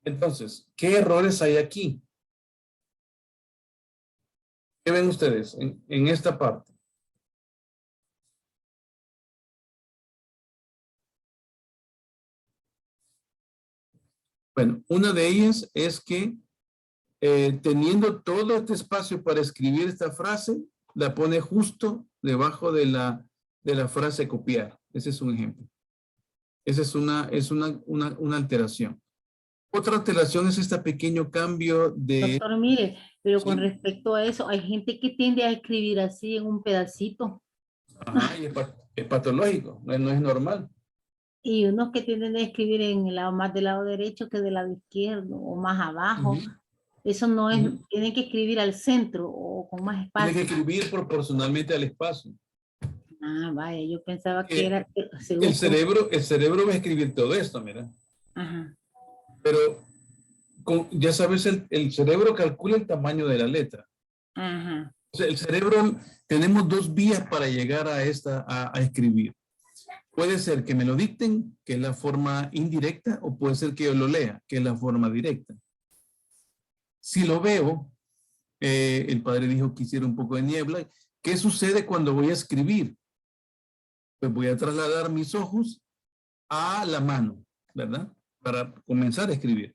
Entonces, ¿qué errores hay aquí? ¿Qué ven ustedes en esta parte? Bueno, una de ellas es que teniendo todo este espacio para escribir esta frase, la pone justo debajo de la frase copiar. Ese es un ejemplo. Esa es una alteración. Otra alteración es este pequeño cambio de... Doctor, mire, pero con ¿sí? respecto a eso, hay gente que tiende a escribir así en un pedacito Ajá, y es patológico, no es normal. y unos que tienden a escribir en el lado más del lado derecho que del lado izquierdo o más abajo. Ujú, Eso no es, ujú. tienen que escribir al centro o con más Tiene que espacio. escribir proporcionalmente al espacio. Ah, vaya, yo pensaba que Que era según... el cerebro va a escribir todo esto, mira. Ajá, Pero ya sabes, el cerebro calcula el tamaño de la letra. ajá. O sea, el cerebro, tenemos dos vías para llegar a escribir. Puede ser que me lo dicten, que es la forma indirecta, o puede ser que yo lo lea, que es la forma directa. Si lo veo, el padre dijo que hiciera un poco de niebla. ¿Qué sucede cuando voy a escribir? Pues voy a trasladar mis ojos a la mano, ¿verdad? Para comenzar a escribir.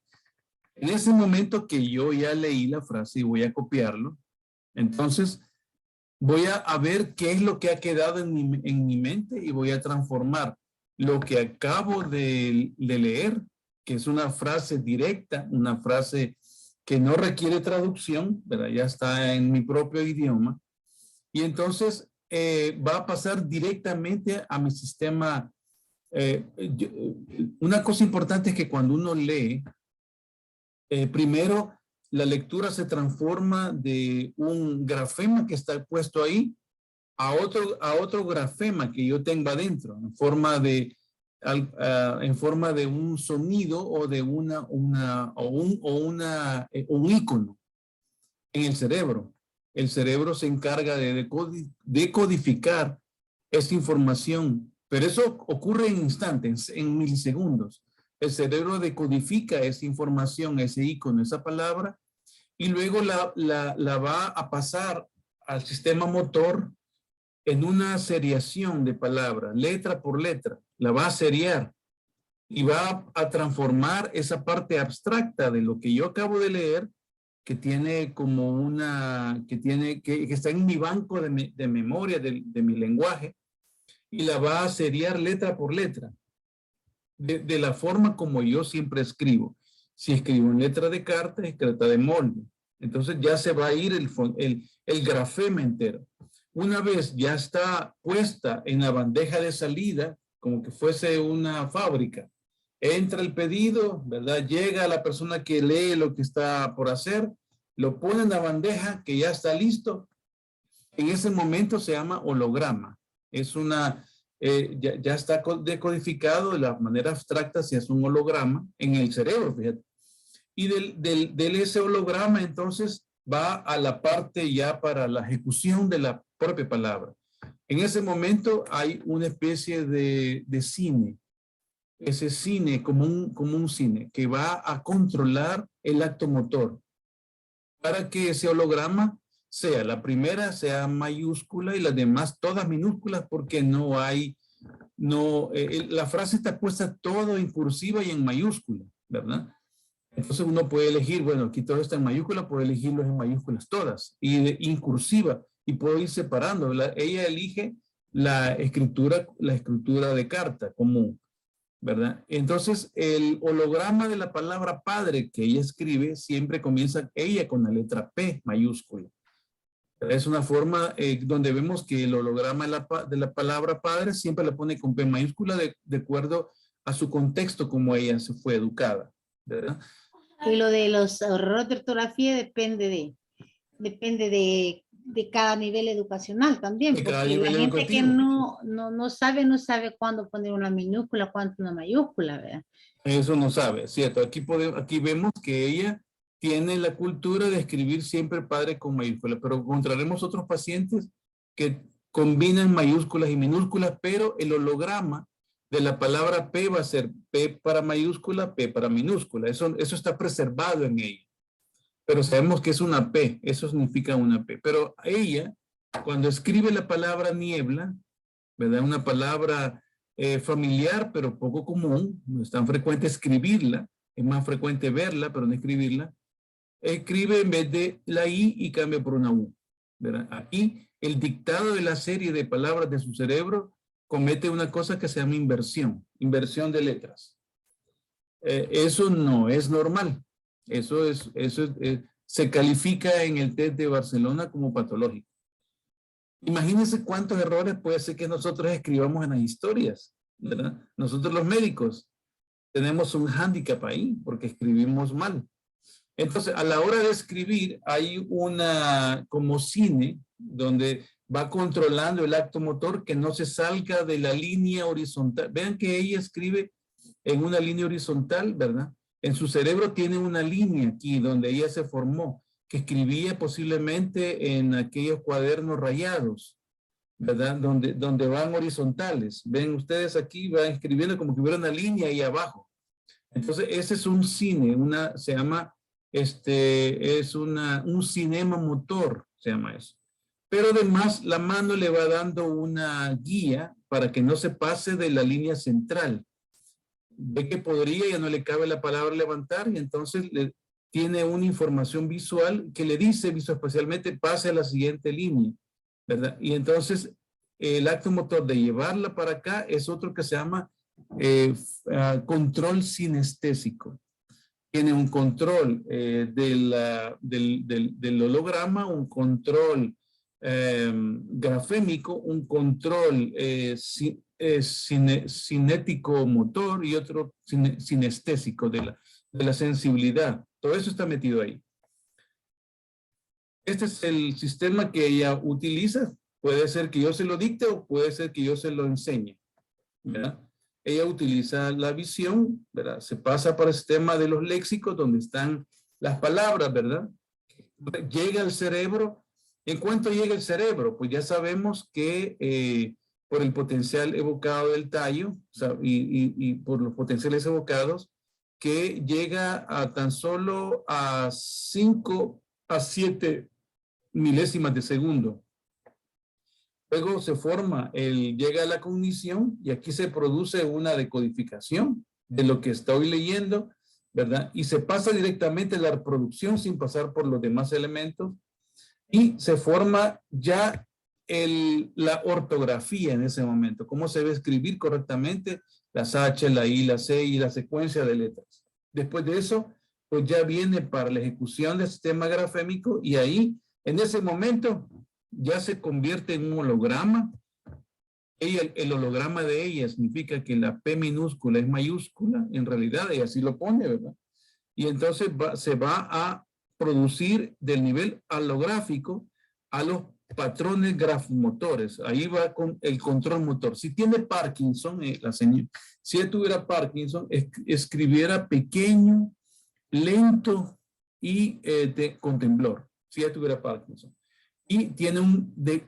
En ese momento que yo ya leí la frase y voy a copiarlo, entonces voy a ver qué es lo que ha quedado en mi mente y voy a transformar lo que acabo de leer, que es una frase directa, una frase que no requiere traducción, ¿verdad? Ya está en mi propio idioma. Y entonces va a pasar directamente a mi sistema. Una cosa importante es que cuando uno lee, primero la lectura se transforma de un grafema que está puesto ahí a otro grafema que yo tengo adentro, en forma de un sonido o de un ícono en el cerebro. El cerebro se encarga de decodificar esa información, pero eso ocurre en instantes, en milisegundos. El cerebro decodifica esa información, ese icono, esa palabra, y luego la va a pasar al sistema motor en una seriación de palabras, letra por letra. La va a seriar y va a transformar esa parte abstracta de lo que yo acabo de leer, que tiene como que está en mi banco de memoria de mi lenguaje, y la va a seriar letra por letra, de la forma como yo siempre escribo. Si escribo en letra de carta, es carta de molde. Entonces ya se va a ir el grafema entero. Una vez ya está puesta en la bandeja de salida, como que fuese una fábrica, entra el pedido, ¿verdad? Llega la persona que lee lo que está por hacer, lo pone en la bandeja que ya está listo. En ese momento se llama holograma. Es ya está decodificado de la manera abstracta, si es un holograma en el cerebro, fíjate. Y del ese holograma entonces va a la parte ya para la ejecución de la propia palabra. En ese momento hay una especie de cine, ese cine como un cine que va a controlar el acto motor para que ese holograma sea la primera, sea mayúscula y las demás todas minúsculas porque la frase está puesta todo en cursiva y en mayúscula, ¿verdad? Entonces uno puede elegir, bueno, aquí todo está en mayúscula, puedo elegirlos en mayúsculas todas y en cursiva y puedo ir separando. Ella elige la escritura de carta común, ¿verdad? Entonces el holograma de la palabra padre que ella escribe siempre comienza ella con la letra P mayúscula. Es una forma donde vemos que el holograma de la palabra padre siempre la pone con P mayúscula de acuerdo a su contexto como ella se fue educada, ¿verdad? Y lo de los errores de ortografía depende de cada nivel educacional también, De cada porque la nivel gente que educativo. no sabe cuándo poner una minúscula, cuándo una mayúscula, ¿verdad? Eso no sabe, ¿cierto? Aquí vemos que ella tiene la cultura de escribir siempre padre con mayúsculas, pero encontraremos otros pacientes que combinan mayúsculas y minúsculas, pero el holograma de la palabra P va a ser P para mayúscula, P para minúscula. Eso está preservado en ella. Pero sabemos que es una P, eso significa una P. Pero ella, cuando escribe la palabra niebla, ¿verdad? Una palabra familiar, pero poco común, no es tan frecuente escribirla, es más frecuente verla, pero no escribirla, escribe en vez de la I y cambia por una U, ¿verdad? Aquí el dictado de la serie de palabras de su cerebro comete una cosa que se llama inversión de letras. Eso no es normal. Se califica en el test de Barcelona como patológico. Imagínense cuántos errores puede ser que nosotros escribamos en las historias, ¿verdad? Nosotros los médicos tenemos un hándicap ahí porque escribimos mal. Entonces, a la hora de escribir, hay una, como cine, donde va controlando el acto motor que no se salga de la línea horizontal. Vean que ella escribe en una línea horizontal, ¿verdad? En su cerebro tiene una línea aquí donde ella se formó, que escribía posiblemente en aquellos cuadernos rayados, ¿verdad? Donde van horizontales. Ven ustedes aquí, va escribiendo como que hubiera una línea ahí abajo. Entonces, ese es un cine, se llama, un cinema motor, se llama eso. Pero además, la mano le va dando una guía para que no se pase de la línea central. Ve que podría, ya no le cabe la palabra levantar, y entonces tiene una información visual que le dice visoespacialmente pase a la siguiente línea, ¿verdad? Y entonces el acto motor de llevarla para acá es otro que se llama control sinestésico. Tiene un control del holograma, un control grafémico, un control cinético motor y otro sinestésico de la sensibilidad. Todo eso está metido ahí. Este es el sistema que ella utiliza. Puede ser que yo se lo dicte o puede ser que yo se lo enseñe, ¿verdad? Ella utiliza la visión, ¿verdad? Se pasa por el sistema de los léxicos donde están las palabras, ¿verdad? Llega al cerebro. ¿En cuánto llega el cerebro? Pues ya sabemos que por el potencial evocado del tallo, o sea, y por los potenciales evocados, que llega a tan solo a 5 a 7 milésimas de segundo. Luego se forma, llega a la cognición y aquí se produce una decodificación de lo que estoy leyendo, ¿verdad? Y se pasa directamente a la reproducción sin pasar por los demás elementos y se forma ya la ortografía en ese momento, cómo se debe escribir correctamente las H, la I, la C y la secuencia de letras. Después de eso, pues ya viene para la ejecución del sistema grafémico y ahí, en ese momento, ya se convierte en un holograma. El holograma de ella significa que la P minúscula es mayúscula, en realidad ella así lo pone, ¿verdad? Y entonces se va a producir del nivel holográfico a los patrones grafomotores. Ahí va con el control motor. Si tiene Parkinson, si ella tuviera Parkinson, escribiera pequeño, lento y con temblor. Si ella tuviera Parkinson. Y tiene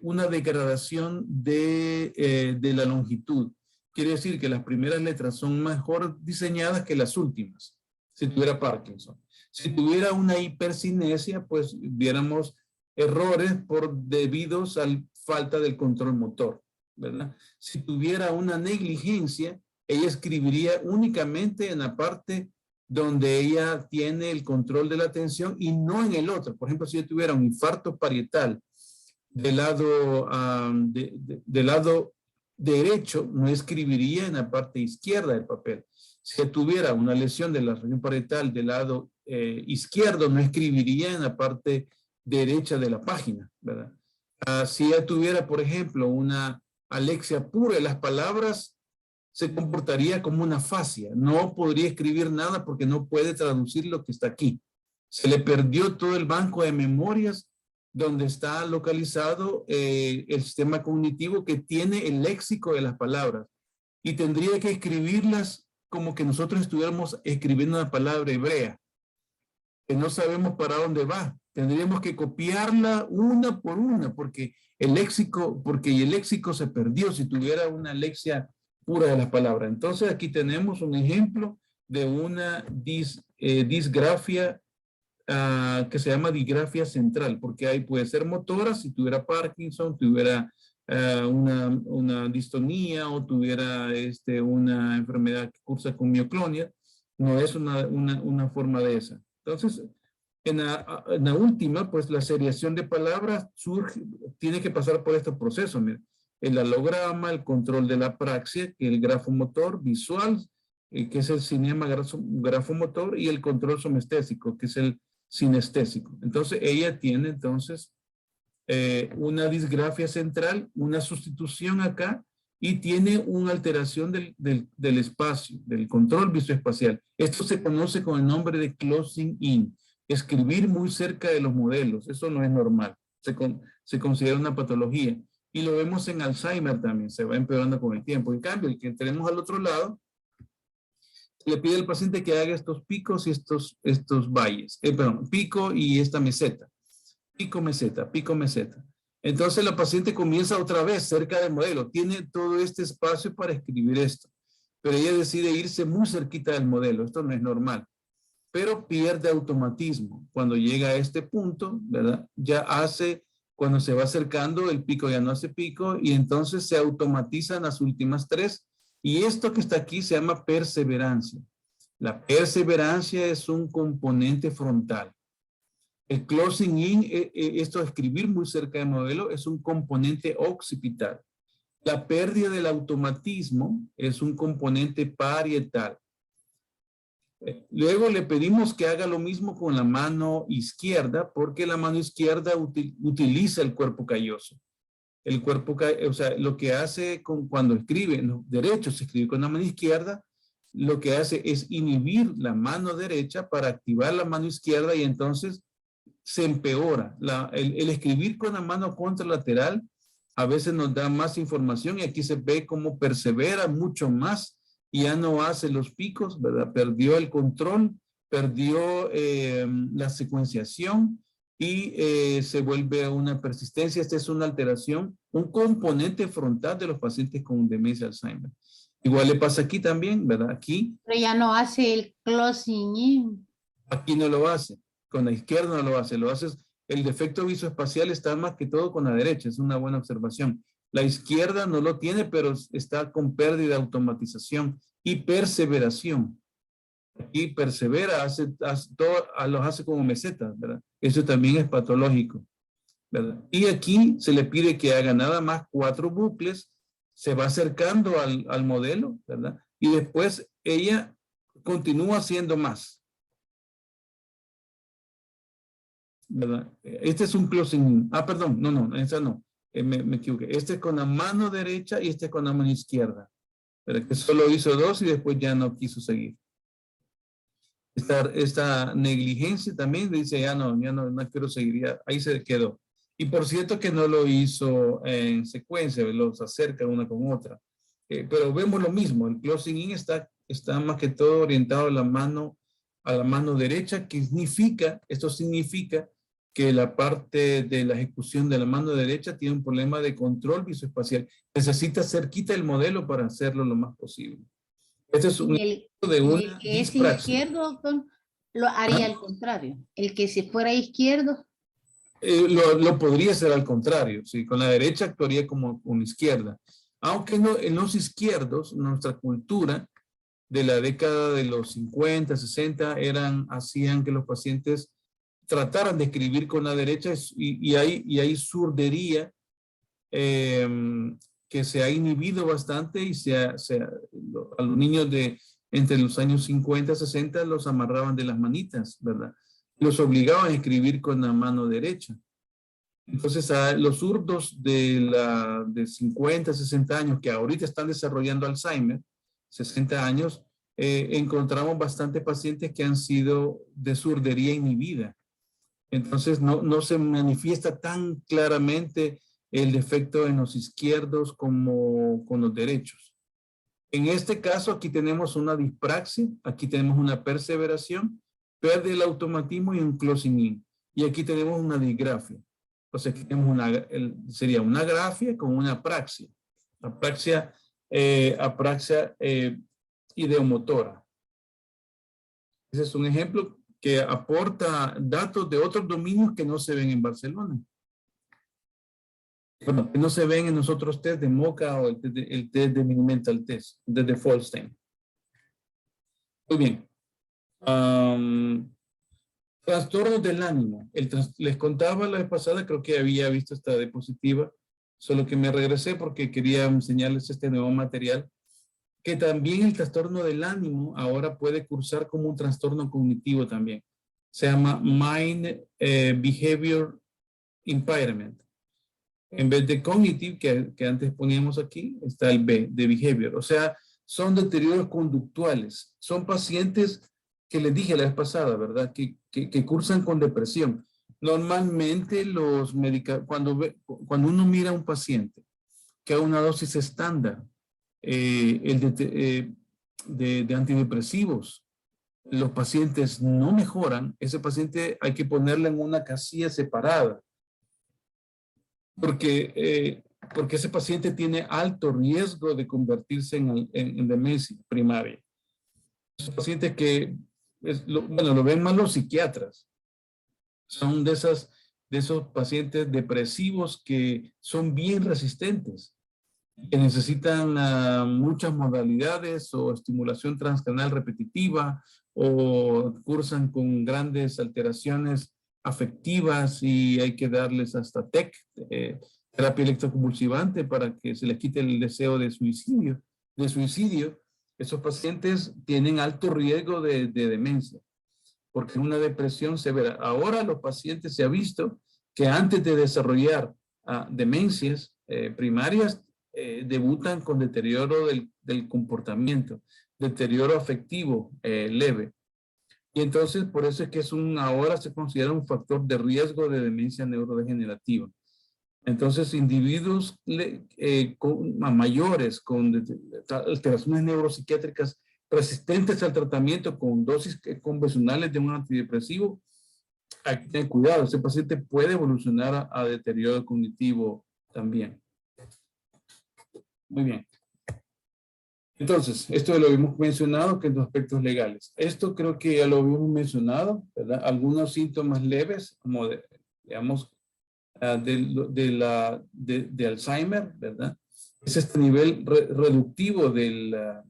una degradación de la longitud. Quiere decir que las primeras letras son mejor diseñadas que las últimas, si tuviera Parkinson. Si tuviera una hipercinesia, pues viéramos errores debidos a la falta del control motor, ¿verdad? Si tuviera una negligencia, ella escribiría únicamente en la parte donde ella tiene el control de la atención y no en el otro. Por ejemplo, si ella tuviera un infarto parietal del lado derecho, no escribiría en la parte izquierda del papel. Si tuviera una lesión de la región parietal del lado izquierdo, no escribiría en la parte derecha de la página, ¿verdad? Si ella tuviera, por ejemplo, una alexia pura de las palabras, se comportaría como una afasia. No podría escribir nada porque no puede traducir lo que está aquí. Se le perdió todo el banco de memorias donde está localizado el sistema cognitivo que tiene el léxico de las palabras. Y tendría que escribirlas como que nosotros estuviéramos escribiendo una palabra hebrea. que no sabemos para dónde va. Tendríamos que copiarla una por una, porque el léxico se perdió si tuviera una lexia pura de las palabras. Entonces aquí tenemos un ejemplo de una disgrafia que se llama disgrafia central, porque ahí puede ser motora si tuviera Parkinson, tuviera una distonía o tuviera una enfermedad que cursa con mioclonia. No es una forma de esa. Entonces, en la última, pues la seriación de palabras tiene que pasar por estos procesos. Mira, el alograma, el control de la praxia, que es el grafomotor visual, que es el cinema grafomotor, y el control somestésico, que es el sinestésico. Entonces, ella tiene entonces una disgrafia central, una sustitución acá, y tiene una alteración del espacio, del control visoespacial. Esto se conoce con el nombre de closing in, escribir muy cerca de los modelos. Eso no es normal, se considera una patología. Y lo vemos en Alzheimer también, se va empeorando con el tiempo. En cambio, el que tenemos al otro lado, le pide al paciente que haga estos picos y estos valles. Perdón, pico y esta meseta. Pico, meseta, pico, meseta. Entonces la paciente comienza otra vez cerca del modelo. Tiene todo este espacio para escribir esto. Pero ella decide irse muy cerquita del modelo. Esto no es normal. Pero pierde automatismo. Cuando llega a este punto, ¿verdad? Cuando se va acercando, el pico ya no hace pico y entonces se automatizan las últimas tres. Y esto que está aquí se llama perseverancia. La perseverancia es un componente frontal. El closing in, esto de escribir muy cerca del modelo, es un componente occipital. La pérdida del automatismo es un componente parietal. Luego le pedimos que haga lo mismo con la mano izquierda, porque la mano izquierda utiliza el cuerpo calloso. El cuerpo, o sea, lo que hace cuando escribe, los derechos se escribe con la mano izquierda, lo que hace es inhibir la mano derecha para activar la mano izquierda y entonces se empeora. El escribir con la mano contralateral a veces nos da más información y aquí se ve cómo persevera mucho más y ya no hace los picos, ¿verdad? Perdió el control, perdió la secuenciación y se vuelve una persistencia. Esta es una alteración, un componente frontal de los pacientes con demencia Alzheimer. Igual le pasa aquí también, ¿verdad? Aquí. Pero ya no hace el closing in. Aquí no lo hace. Con la izquierda no lo hace. El defecto visoespacial está más que todo con la derecha. Es una buena observación. La izquierda no lo tiene, pero está con pérdida de automatización y perseveración. Aquí persevera, los hace como mesetas, ¿verdad? Eso también es patológico, ¿verdad? Y aquí se le pide que haga nada más 4 bucles, se va acercando al modelo, ¿verdad? Y después ella continúa haciendo más, ¿verdad? Este es un closing. Perdón, no, esa no. Me equivoqué. Este es con la mano derecha y este es con la mano izquierda. Pero que solo hizo 2 y después ya no quiso seguir. Esta negligencia también dice, ya no quiero seguir, ya, ahí se quedó. Y por cierto que no lo hizo en secuencia, los acerca una con otra. Pero vemos lo mismo, el closing in está más que todo orientado a la mano derecha, que esto significa que la parte de la ejecución de la mano derecha tiene un problema de control visoespacial. Necesita cerquita el modelo para hacerlo lo más posible. Este es un ejemplo de una el que es dispraxia. izquierdo, doctor, lo haría al contrario. El que si fuera izquierdo. Lo podría ser al contrario, ¿sí? Con la derecha actuaría como con la izquierda. Aunque no, en los izquierdos, nuestra cultura de la década de los 50, 60, hacían que los pacientes trataran de escribir con la derecha y hay surdería que se ha inhibido bastante y a los niños entre los años 50 y 60 los amarraban de las manitas, ¿verdad? Los obligaban a escribir con la mano derecha. Entonces, a los zurdos de 50, 60 años que ahorita están desarrollando Alzheimer, 60 años, encontramos bastantes pacientes que han sido de surdería inhibida. Entonces, no se manifiesta tan claramente el defecto en los izquierdos como con los derechos. En este caso, aquí tenemos una dispraxia, aquí tenemos una perseveración, pierde el automatismo y un closing in. Y aquí tenemos una disgrafia. Entonces aquí tenemos sería una grafia con una apraxia. Apraxia ideomotora. Ese es un ejemplo que aporta datos de otros dominios que no se ven en Barcelona. Bueno, que no se ven en los otros test de MOCA o el test de Minimental Test, de Folstein. Muy bien. Trastornos del ánimo. Les contaba la vez pasada, creo que había visto esta diapositiva, solo que me regresé porque quería enseñarles este nuevo material, que también el trastorno del ánimo ahora puede cursar como un trastorno cognitivo también. Se llama Mind Behavior Impairment. En vez de cognitive, que antes poníamos aquí, está el B, de behavior. O sea, son deterioros conductuales. Son pacientes que les dije la vez pasada, ¿verdad? Que cursan con depresión. Normalmente cuando uno mira a un paciente que a una dosis estándar de antidepresivos, los pacientes no mejoran, ese paciente hay que ponerle en una casilla separada. Porque ese paciente tiene alto riesgo de convertirse en demencia primaria. Es un paciente que, lo ven más los psiquiatras. Son de esos pacientes depresivos que son bien resistentes, que necesitan muchas modalidades o estimulación transcranial repetitiva o cursan con grandes alteraciones afectivas y hay que darles hasta TEC, terapia electroconvulsivante, para que se les quite el deseo de suicidio. Esos pacientes tienen alto riesgo de demencia, porque una depresión severa. Ahora los pacientes se ha visto que antes de desarrollar demencias primarias, debutan con deterioro del comportamiento, deterioro afectivo leve. Y entonces, por eso es que ahora se considera un factor de riesgo de demencia neurodegenerativa. Entonces, individuos mayores con alteraciones neuropsiquiátricas resistentes al tratamiento con dosis convencionales de un antidepresivo, hay que tener cuidado. Ese paciente puede evolucionar a deterioro cognitivo también. Muy bien. Entonces, esto lo habíamos mencionado, que en los aspectos legales. Esto creo que ya lo habíamos mencionado, ¿verdad? Algunos síntomas leves, como digamos, de Alzheimer, ¿verdad? Es este nivel reductivo de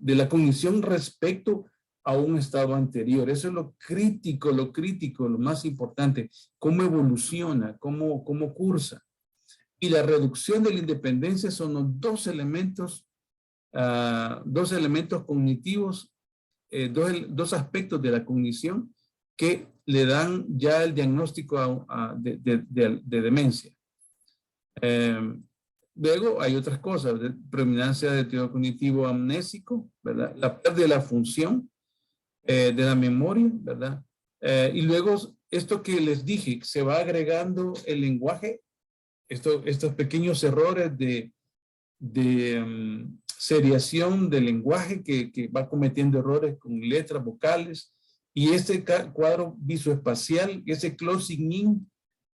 la cognición respecto a un estado anterior. Eso es lo crítico, lo más importante. Cómo evoluciona, cómo cursa. Y la reducción de la independencia son los dos elementos cognitivos, dos aspectos de la cognición que le dan ya el diagnóstico de demencia. Luego hay otras cosas, predominancia de deterioro cognitivo amnésico, ¿verdad? La pérdida de la función de la memoria, ¿verdad? Y luego esto que les dije, se va agregando el lenguaje, estos pequeños errores de seriación del lenguaje que va cometiendo errores con letras, vocales, y este cuadro visoespacial, ese closing in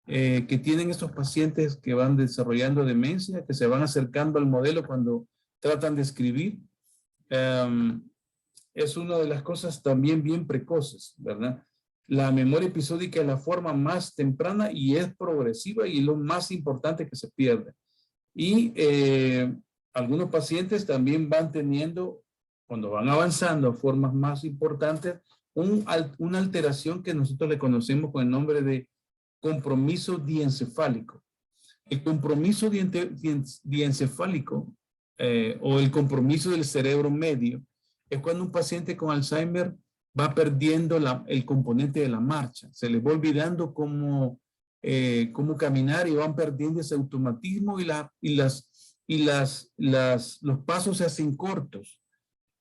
que tienen estos pacientes que van desarrollando demencia, que se van acercando al modelo cuando tratan de escribir, es una de las cosas también bien precoces, ¿verdad? La memoria episódica es la forma más temprana y es progresiva y lo más importante que se pierde. Y algunos pacientes también van teniendo, cuando van avanzando a formas más importantes, una alteración que nosotros le conocemos con el nombre de compromiso diencefálico. El compromiso diencefálico o el compromiso del cerebro medio es cuando un paciente con Alzheimer va perdiendo el componente de la marcha. Se les va olvidando cómo caminar y van perdiendo ese automatismo y los pasos se hacen cortos.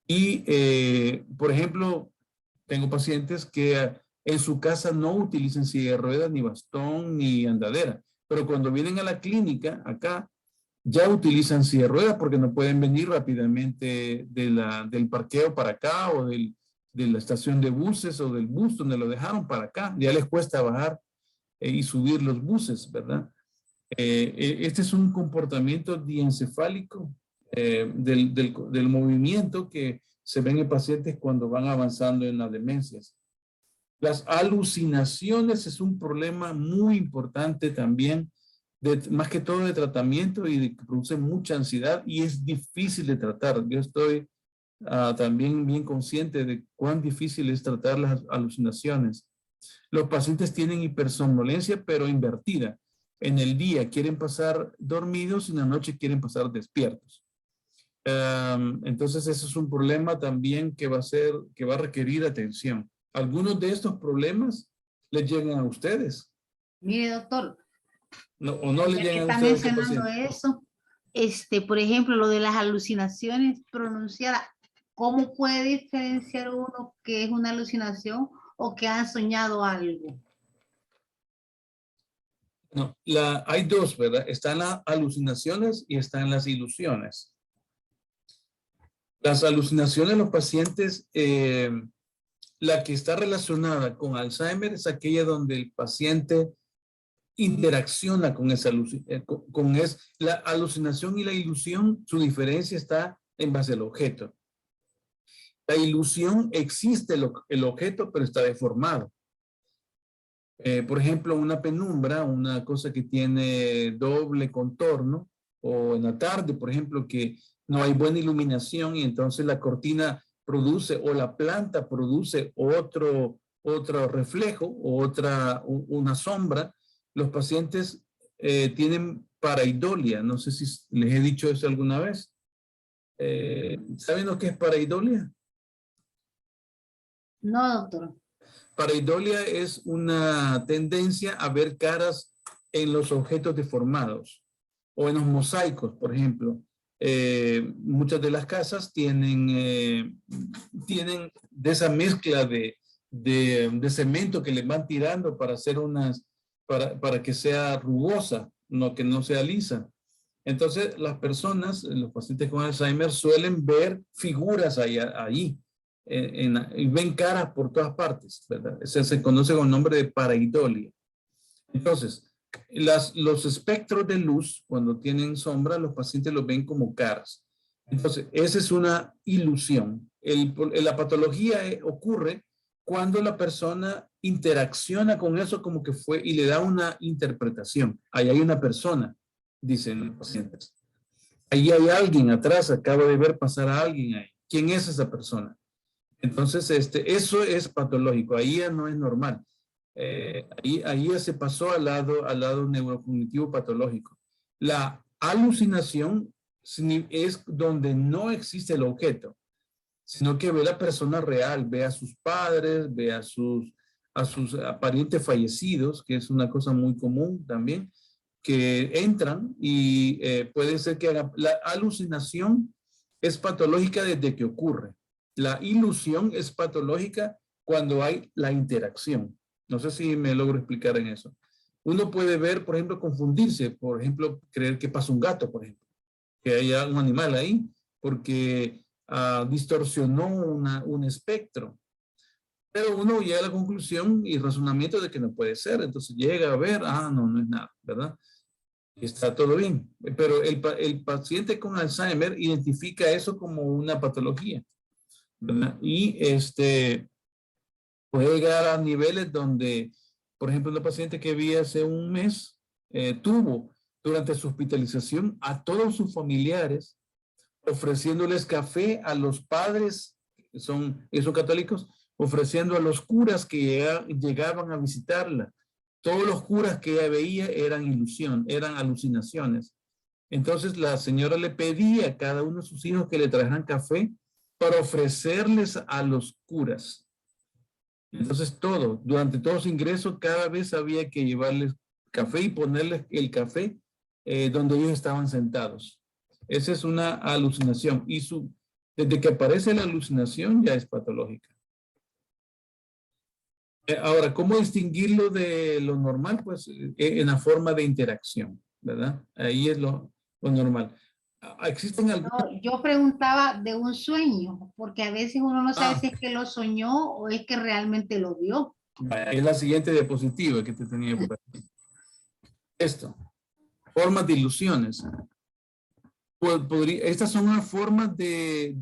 Y, por ejemplo, tengo pacientes que en su casa no utilizan silla de ruedas, ni bastón, ni andadera. Pero cuando vienen a la clínica, acá, ya utilizan silla de ruedas porque no pueden venir rápidamente del parqueo para acá o del la estación de buses o del bus donde lo dejaron para acá. Ya les cuesta bajar y subir los buses, ¿verdad? Este es un comportamiento diencefálico del movimiento que se ven en pacientes cuando van avanzando en las demencias. Las alucinaciones es un problema muy importante también, más que todo de tratamiento y que produce mucha ansiedad y es difícil de tratar. Yo estoy también bien consciente de cuán difícil es tratar las alucinaciones. Los pacientes tienen hipersomnolencia, pero invertida. En el día quieren pasar dormidos y en la noche quieren pasar despiertos. Entonces, eso es un problema también que va a requerir atención. Algunos de estos problemas les llegan a ustedes. Mire, doctor, No, o no le ya que llegan a está ustedes. mencionando eso, por ejemplo, lo de las alucinaciones pronunciadas, ¿cómo puede diferenciar uno que es una alucinación o que han soñado algo? No, hay dos, ¿verdad? Están las alucinaciones y están las ilusiones. Las alucinaciones en los pacientes, la que está relacionada con Alzheimer es aquella donde el paciente interacciona con esa la alucinación y la ilusión, su diferencia está en base al objeto. La ilusión existe el objeto, pero está deformado. Por ejemplo, una penumbra, una cosa que tiene doble contorno, o en la tarde, por ejemplo, que no hay buena iluminación y entonces la cortina produce o la planta produce otro reflejo o una sombra. Los pacientes tienen pareidolia. No sé si les he dicho eso alguna vez. ¿Saben lo que es pareidolia? No, doctor. Pareidolia es una tendencia a ver caras en los objetos deformados o en los mosaicos, por ejemplo. Muchas de las casas tienen de esa mezcla de cemento que le van tirando para hacer para que sea rugosa, no que no sea lisa. Entonces, las personas, los pacientes con Alzheimer, suelen ver figuras allí. Y ven caras por todas partes, ¿verdad? Se conoce con el nombre de pareidolia. Entonces, los espectros de luz, cuando tienen sombra, los pacientes los ven como caras. Entonces, esa es una ilusión. La patología ocurre cuando la persona interacciona con eso como que fue y le da una interpretación. Ahí hay una persona, dicen los pacientes. Ahí hay alguien atrás, acabo de ver pasar a alguien ahí. ¿Quién es esa persona? Entonces, eso es patológico, ahí ya no es normal. Ahí ya se pasó al lado neurocognitivo patológico. La alucinación es donde no existe el objeto, sino que ve la persona real, ve a sus padres, ve a sus parientes fallecidos, que es una cosa muy común también, que entran y puede ser que la alucinación es patológica desde que ocurre. La ilusión es patológica cuando hay la interacción. No sé si me logro explicar en eso. Uno puede ver, por ejemplo, confundirse, por ejemplo, creer que pasa un gato, por ejemplo, que haya un animal ahí, porque distorsionó un espectro. Pero uno llega a la conclusión y razonamiento de que no puede ser. Entonces llega a ver, no es nada, ¿verdad? Y está todo bien. Pero el paciente con Alzheimer identifica eso como una patología, ¿verdad? Y puede llegar a niveles donde, por ejemplo, una paciente que vi hace un mes tuvo durante su hospitalización a todos sus familiares ofreciéndoles café a los padres, que son católicos, ofreciendo a los curas que llegaban a visitarla. Todos los curas que ella veía eran alucinaciones. Entonces la señora le pedía a cada uno de sus hijos que le trajeran café para ofrecerles a los curas. Entonces durante todo su ingreso, cada vez había que llevarles café y ponerles el café donde ellos estaban sentados. Esa es una alucinación y desde que aparece la alucinación ya es patológica. Ahora, ¿cómo distinguirlo de lo normal? Pues en la forma de interacción, ¿verdad? Ahí es lo normal. Existen algunas. No, yo preguntaba de un sueño, porque a veces uno no sabe si es que lo soñó o es que realmente lo vio. Es la siguiente diapositiva que te tenía por aquí. Esto, formas de ilusiones. Estas son unas formas de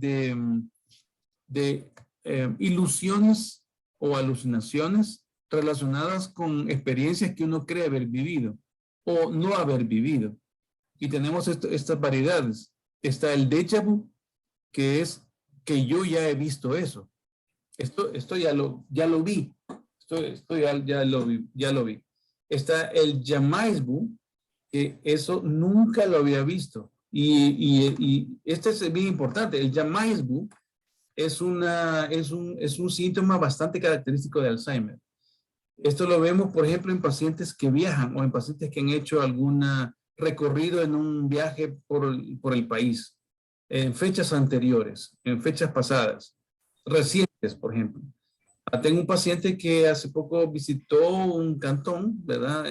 ilusiones o alucinaciones relacionadas con experiencias que uno cree haber vivido o no haber vivido. Y tenemos estas variedades. Está el déjà vu, que es que yo ya he visto eso. Esto ya lo vi. Esto ya lo vi. Está el jamais vu, que eso nunca lo había visto. Y este es bien importante. El jamais vu es un síntoma bastante característico de Alzheimer. Esto lo vemos, por ejemplo, en pacientes que viajan o en pacientes que han hecho algún recorrido en un viaje por el país, en fechas anteriores, en fechas pasadas, recientes, por ejemplo. Tengo un paciente que hace poco visitó un cantón, ¿verdad?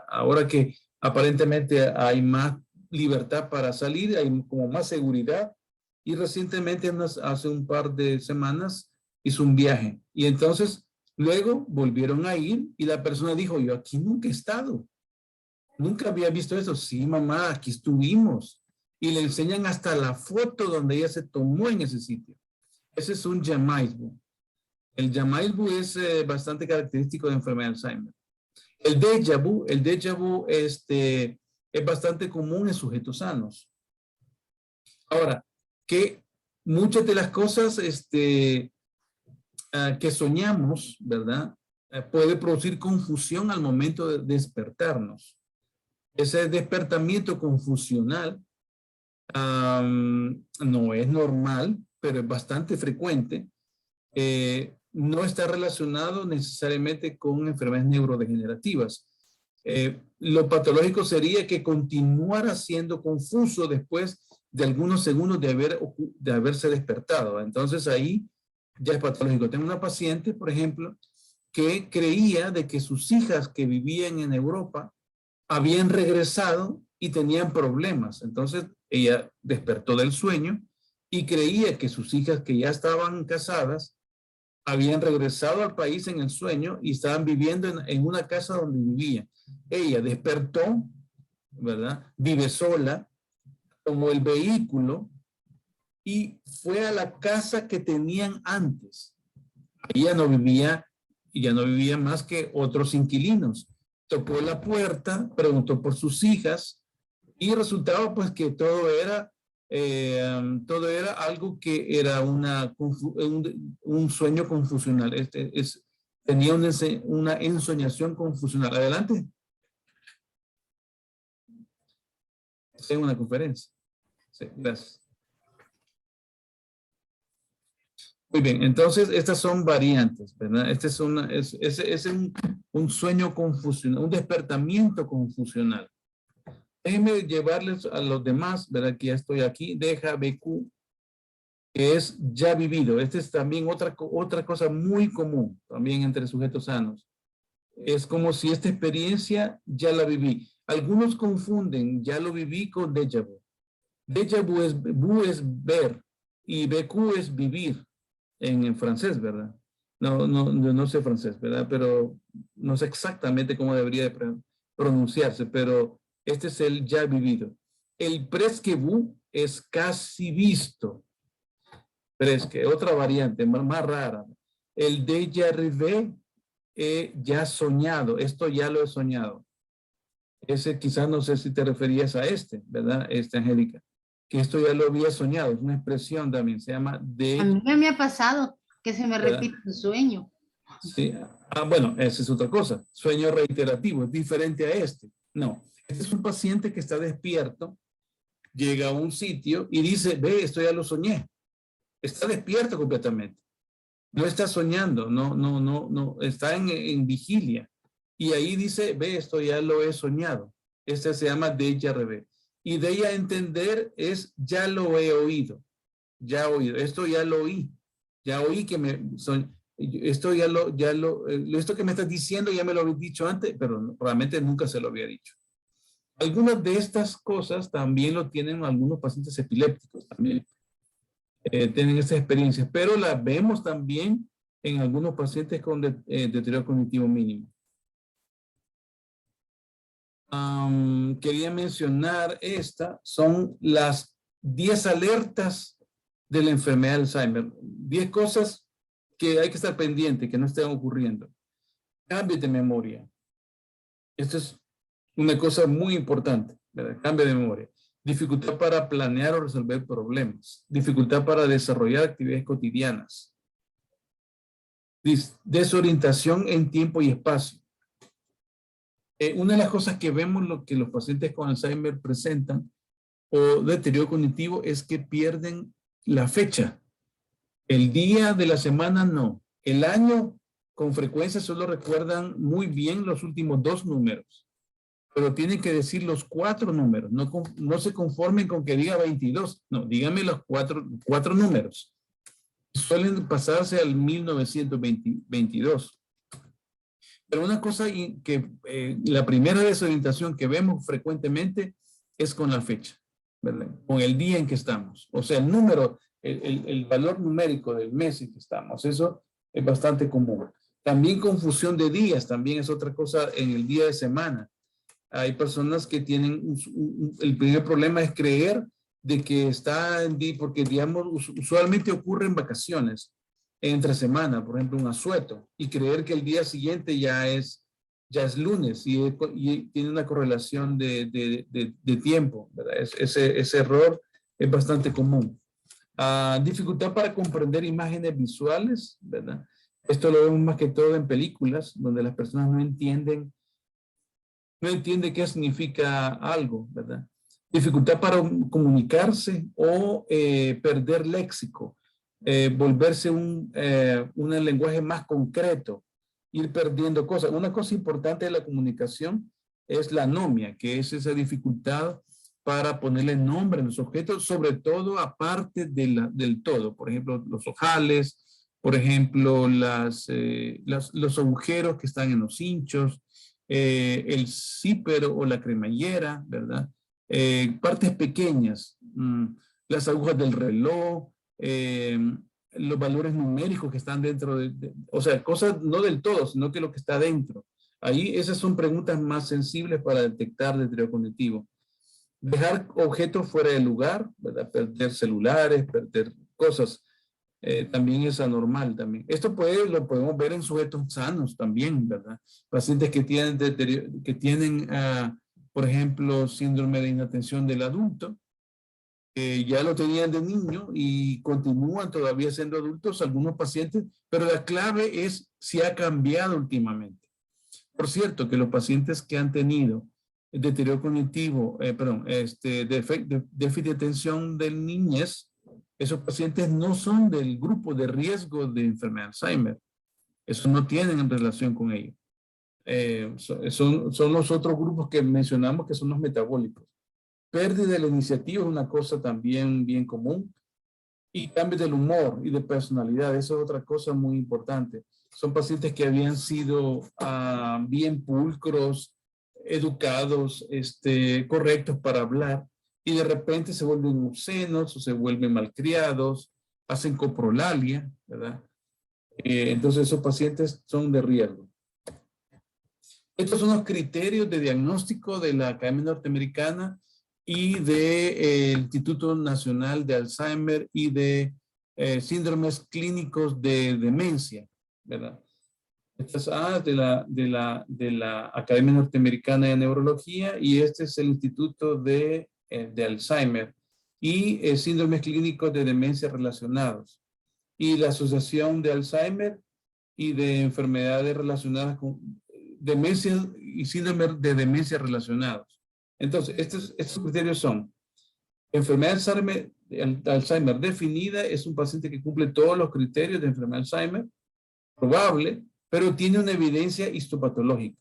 Ahora que aparentemente hay más libertad para salir, hay como más seguridad, y recientemente, hace un par de semanas, hizo un viaje. Y entonces, luego volvieron a ir y la persona dijo, yo aquí nunca he estado. Nunca había visto eso. Sí, mamá, aquí estuvimos. Y le enseñan hasta la foto donde ella se tomó en ese sitio. Ese es un jamais vu. El jamais vu es bastante característico de enfermedad de Alzheimer. El déjà vu es bastante común en sujetos sanos. Ahora, que muchas de las cosas que soñamos, ¿verdad? Puede producir confusión al momento de despertarnos. Ese despertamiento confusional no es normal, pero es bastante frecuente. No está relacionado necesariamente con enfermedades neurodegenerativas. Lo patológico sería que continuara siendo confuso después de algunos segundos de haberse despertado. Entonces ahí ya es patológico. Tengo una paciente, por ejemplo, que creía de que sus hijas que vivían en Europa habían regresado y tenían problemas. Entonces ella despertó del sueño y creía que sus hijas que ya estaban casadas habían regresado al país en el sueño y estaban viviendo en una casa donde vivía. Ella despertó, ¿verdad? Vive sola, tomó el vehículo y fue a la casa que tenían antes. Ahí ya no vivía más que otros inquilinos. Tocó la puerta, preguntó por sus hijas y resultaba pues que todo era algo que era un sueño confusional. Tenía una ensoñación confusional. Adelante. Estoy en una conferencia. Sí, gracias. Muy bien, entonces estas son variantes, ¿verdad? Este es un sueño confusional, un despertamiento confusional. Déjenme llevarles a los demás, ¿verdad? Que ya estoy aquí. Deja BQ, que es ya vivido. Este es también otra cosa muy común, también entre sujetos sanos. Es como si esta experiencia ya la viví. Algunos confunden ya lo viví con déjà vu. Déjà vu es ver y BQ es vivir en francés, ¿verdad? No sé francés, ¿verdad? Pero no sé exactamente cómo debería de pronunciarse, pero este es el ya vivido. El presque vu es casi visto. Presque, otra variante más rara. El déjà rêvé, ya soñado. Esto ya lo he soñado. Ese quizás no sé si te referías a ¿verdad? Angélica. Que esto ya lo había soñado. Es una expresión también. Se llama A mí me ha pasado que se me repite un sueño. Sí. Bueno, esa es otra cosa. Sueño reiterativo, es diferente a este. No, este es un paciente que está despierto, llega a un sitio y dice, ve, esto ya lo soñé. Está despierto completamente. No está soñando, no, está en vigilia. Y ahí dice, ve, esto ya lo he soñado. Este se llama déjà vu. Y de ella entender es, ya lo he oído. Ya he oído, esto ya lo oí. Ya oí que esto esto que me estás diciendo ya me lo habéis dicho antes, pero realmente nunca se lo había dicho. Algunas de estas cosas también lo tienen algunos pacientes epilépticos también. Tienen esas experiencias, pero las vemos también en algunos pacientes con deterioro cognitivo mínimo. Quería mencionar son las 10 alertas de la enfermedad de Alzheimer. 10 cosas que hay que estar pendiente, que no estén ocurriendo. Cambio de memoria. Esto es una cosa muy importante, ¿verdad? Cambio de memoria. Dificultad para planear o resolver problemas. Dificultad para desarrollar actividades cotidianas. Desorientación en tiempo y espacio. Una de las cosas que vemos lo que los pacientes con Alzheimer presentan o deterioro cognitivo es que pierden la fecha. El día de la semana no. El año con frecuencia solo recuerdan muy bien los últimos 2 números. Pero tienen que decir los 4 números. No se conformen con que diga 22. No, díganme los 4 números. Suelen pasarse al 1922. Pero una cosa que la primera desorientación que vemos frecuentemente es con la fecha, ¿verdad? Con el día en que estamos. O sea, el número, el valor numérico del mes en que estamos. Eso es bastante común. También confusión de días, también es otra cosa en el día de semana. Hay personas que tienen, el primer problema es creer de que está en día, porque digamos, usualmente ocurre en vacaciones, entre semana, por ejemplo, un asueto, y creer que el día siguiente ya es lunes y tiene una correlación de tiempo, ¿verdad? Ese error es bastante común. Dificultad para comprender imágenes visuales, ¿verdad? Esto lo vemos más que todo en películas, donde las personas no entienden qué significa algo, ¿verdad? Dificultad para comunicarse o perder léxico, volverse un lenguaje más concreto, ir perdiendo cosas. Una cosa importante de la comunicación es la anomia, que es esa dificultad para ponerle nombre a los objetos, sobre todo aparte del todo. Por ejemplo, los ojales, por ejemplo, los agujeros que están en los hinchos, el zipper o la cremallera, ¿verdad? Partes pequeñas, las agujas del reloj, los valores numéricos que están dentro o sea, cosas no del todo, sino que lo que está dentro. Ahí esas son preguntas más sensibles para detectar deterioro cognitivo. Dejar objetos fuera de lugar, ¿verdad? Perder celulares, perder cosas, también es anormal también. Esto lo podemos ver en sujetos sanos también, ¿verdad? Pacientes que tienen, por ejemplo, síndrome de inatención del adulto, ya lo tenían de niño y continúan todavía siendo adultos algunos pacientes, pero la clave es si ha cambiado últimamente. Por cierto, que los pacientes que han tenido deterioro cognitivo, déficit de atención de niñez, esos pacientes no son del grupo de riesgo de enfermedad de Alzheimer. Eso no tienen en relación con ello. Son los otros grupos que mencionamos que son los metabólicos. Pérdida de la iniciativa es una cosa también bien común. Y cambios del humor y de personalidad, eso es otra cosa muy importante. Son pacientes que habían sido bien pulcros, educados, correctos para hablar, y de repente se vuelven obscenos o se vuelven malcriados, hacen coprolalia, ¿verdad? Entonces esos pacientes son de riesgo. Estos son los criterios de diagnóstico de la Academia Norteamericana y del Instituto Nacional de Alzheimer y de síndromes clínicos de demencia, ¿verdad? Esta es de la Academia Norteamericana de Neurología, y este es el Instituto de Alzheimer y síndromes clínicos de demencia relacionados, y la Asociación de Alzheimer y de enfermedades relacionadas con demencia y síndrome de relacionados. Entonces, estos criterios son: enfermedad de Alzheimer definida es un paciente que cumple todos los criterios de enfermedad de Alzheimer, probable, pero tiene una evidencia histopatológica.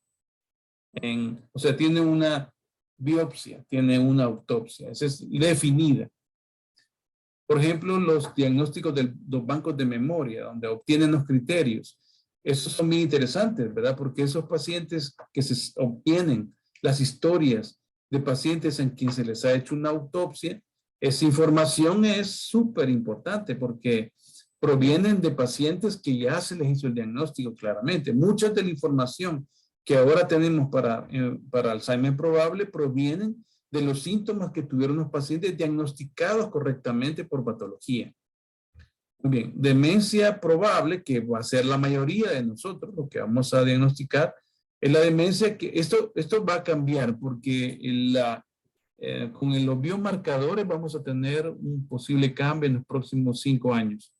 O sea, tiene una biopsia, tiene una autopsia, esa es definida. Por ejemplo, los diagnósticos de los bancos de memoria, donde obtienen los criterios, esos son bien interesantes, ¿verdad? Porque esos pacientes que se obtienen las historias de pacientes en quien se les ha hecho una autopsia, esa información es súper importante porque provienen de pacientes que ya se les hizo el diagnóstico claramente. Mucha de la información que ahora tenemos para Alzheimer probable provienen de los síntomas que tuvieron los pacientes diagnosticados correctamente por patología. Muy bien, demencia probable, que va a ser la mayoría de nosotros, lo que vamos a diagnosticar, es la demencia que esto va a cambiar porque con los biomarcadores vamos a tener un posible cambio en los próximos 5 años.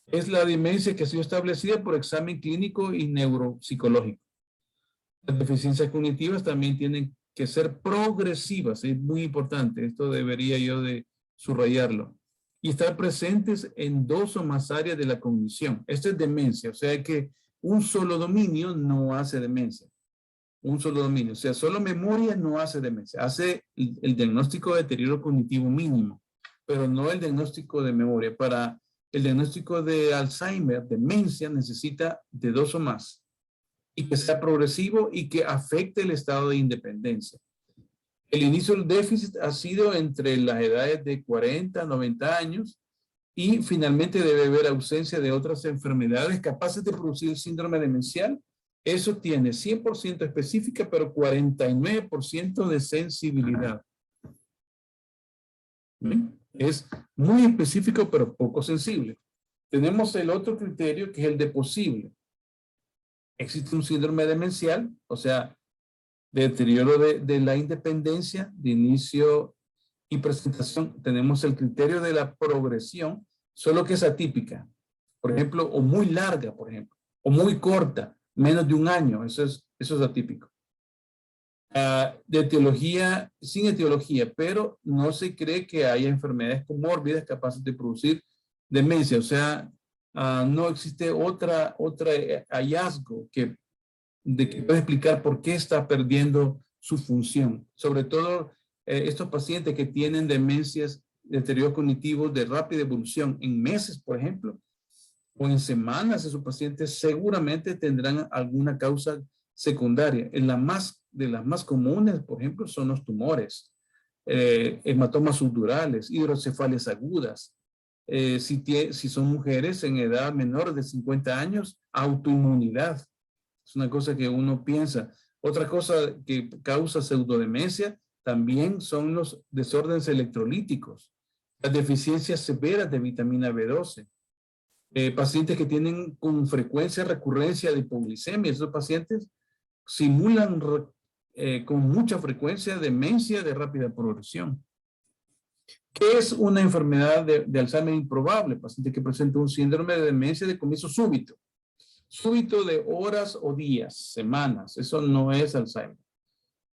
Es la demencia que ha sido establecida por examen clínico y neuropsicológico. Las deficiencias cognitivas también tienen que ser progresivas, es muy importante, esto debería yo de subrayarlo, y estar presentes en 2 o más áreas de la cognición. Esto es demencia, o sea que un solo dominio no hace demencia. Un solo dominio, o sea, solo memoria no hace demencia, hace el diagnóstico de deterioro cognitivo mínimo, pero no el diagnóstico de memoria. Para el diagnóstico de Alzheimer, demencia, necesita de 2 o más, y que sea progresivo y que afecte el estado de independencia. El inicio del déficit ha sido entre las edades de 40 a 90 años y finalmente debe haber ausencia de otras enfermedades capaces de producir el síndrome demencial. Eso tiene 100% específica, pero 49% de sensibilidad. ¿Ven? Es muy específico, pero poco sensible. Tenemos el otro criterio que es el de posible. Existe un síndrome demencial, o sea, de deterioro de la independencia, de inicio y presentación. Tenemos el criterio de la progresión, solo que es atípica. Por ejemplo, o muy larga, por ejemplo, o muy corta, menos de 1 año, eso es atípico. De etiología, sin etiología, pero no se cree que haya enfermedades comórbidas capaces de producir demencia, o sea, no existe otra hallazgo que pueda explicar por qué está perdiendo su función. Sobre todo estos pacientes que tienen demencias, deterioro cognitivo de rápida evolución en meses, por ejemplo, o en semanas, esos pacientes seguramente tendrán alguna causa secundaria. De las más comunes, por ejemplo, son los tumores, hematomas subdurales, hidrocefalias agudas. Si son mujeres en edad menor de 50 años, autoinmunidad. Es una cosa que uno piensa. Otra cosa que causa pseudodemencia también son los desórdenes electrolíticos, las deficiencias severas de vitamina B12. Pacientes que tienen con frecuencia recurrencia de hipoglicemia, esos pacientes simulan con mucha frecuencia demencia de rápida progresión. ¿Qué es una enfermedad de Alzheimer improbable? Paciente que presenta un síndrome de demencia de comienzo súbito. Súbito de horas o días, semanas. Eso no es Alzheimer.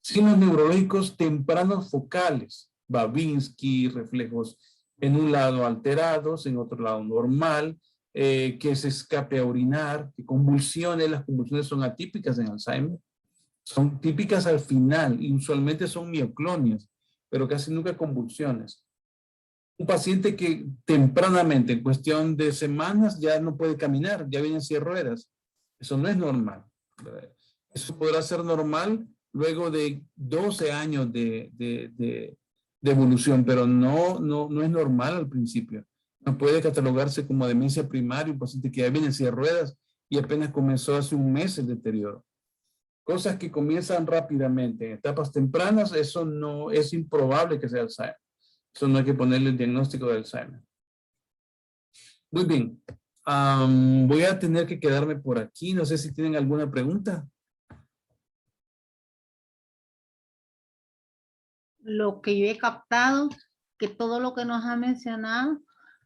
Signos neurológicos tempranos focales. Babinski, reflejos en un lado alterados, en otro lado normal, que se escape a orinar, que convulsiones. Las convulsiones son atípicas en Alzheimer. Son típicas al final y usualmente son mioclonias, pero casi nunca convulsiones. Un paciente que tempranamente, en cuestión de semanas, ya no puede caminar, ya viene en silla de ruedas. Eso no es normal. Eso podrá ser normal luego de 12 años de evolución, pero no es normal al principio. No puede catalogarse como demencia primaria, un paciente que ya viene en silla de ruedas y apenas comenzó hace 1 mes el deterioro. Cosas que comienzan rápidamente, en etapas tempranas, eso no es improbable que sea Alzheimer. Eso no hay que ponerle el diagnóstico de Alzheimer. Muy bien. Voy a tener que quedarme por aquí. No sé si tienen alguna pregunta. Lo que yo he captado, que todo lo que nos ha mencionado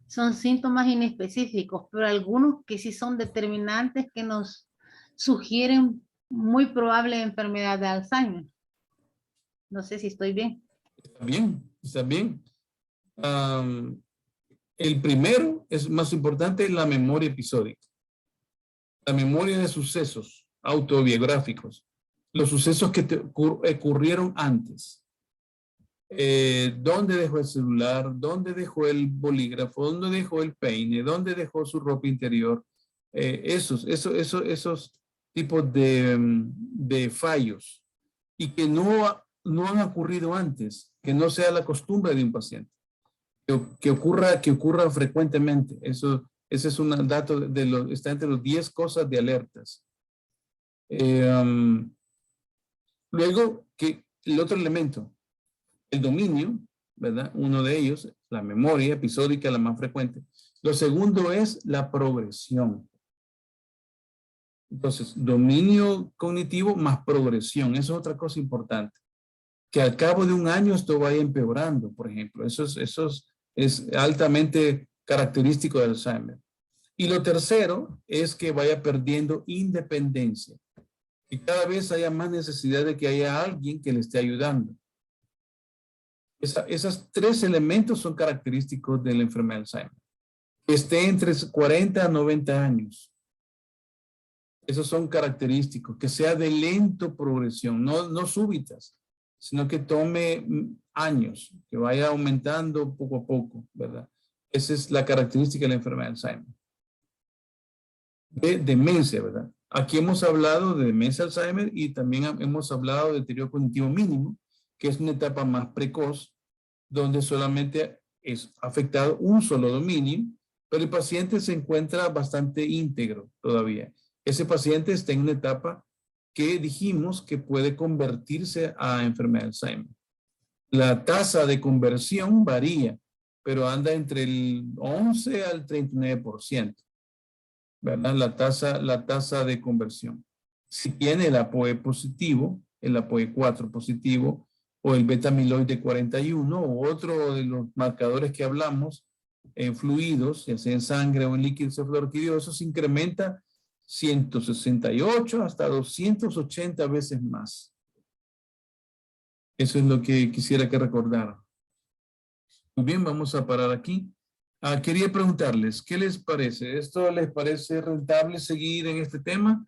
son síntomas inespecíficos, pero algunos que sí son determinantes que nos sugieren muy probable enfermedad de Alzheimer. No sé si estoy bien. Está bien, está bien. El primero es más importante, la memoria episódica. La memoria de sucesos autobiográficos. Los sucesos que ocurrieron antes. ¿Dónde dejó el celular? ¿Dónde dejó el bolígrafo? ¿Dónde dejó el peine? ¿Dónde dejó su ropa interior? Esos tipos de fallos. Y que no no han ocurrido antes, que no sea la costumbre de un paciente, que ocurra frecuentemente. Ese es un dato está entre los 10 cosas de alertas. Luego, que el otro elemento, el dominio, ¿verdad? Uno de ellos, la memoria episódica, la más frecuente. Lo segundo es la progresión. Entonces, dominio cognitivo más progresión, eso es otra cosa importante. Que al cabo de un año esto vaya empeorando, por ejemplo. Eso es altamente característico del Alzheimer. Y lo tercero es que vaya perdiendo independencia. Que cada vez haya más necesidad de que haya alguien que le esté ayudando. Esos tres elementos son característicos de la enfermedad de Alzheimer. Que esté entre 40 a 90 años. Esos son característicos. Que sea de lento progresión, no súbitas, sino que tome años, que vaya aumentando poco a poco, ¿verdad? Esa es la característica de la enfermedad de Alzheimer. De demencia, ¿verdad? Aquí hemos hablado de demencia Alzheimer y también hemos hablado de deterioro cognitivo mínimo, que es una etapa más precoz, donde solamente es afectado un solo dominio, pero el paciente se encuentra bastante íntegro todavía. Ese paciente está en una etapa que dijimos que puede convertirse a enfermedad de Alzheimer. La tasa de conversión varía, pero anda entre el 11 al 39%, ¿verdad? La tasa de conversión. Si tiene el ApoE positivo, el ApoE 4 positivo, o el beta-amiloide 41, o otro de los marcadores que hablamos, en fluidos, ya sea en sangre o en líquido cefalorraquídeo, se incrementa 168 hasta 280 veces más. Eso es lo que quisiera que recordaran. Muy bien, vamos a parar aquí. Quería preguntarles, ¿qué les parece? ¿Esto les parece rentable seguir en este tema?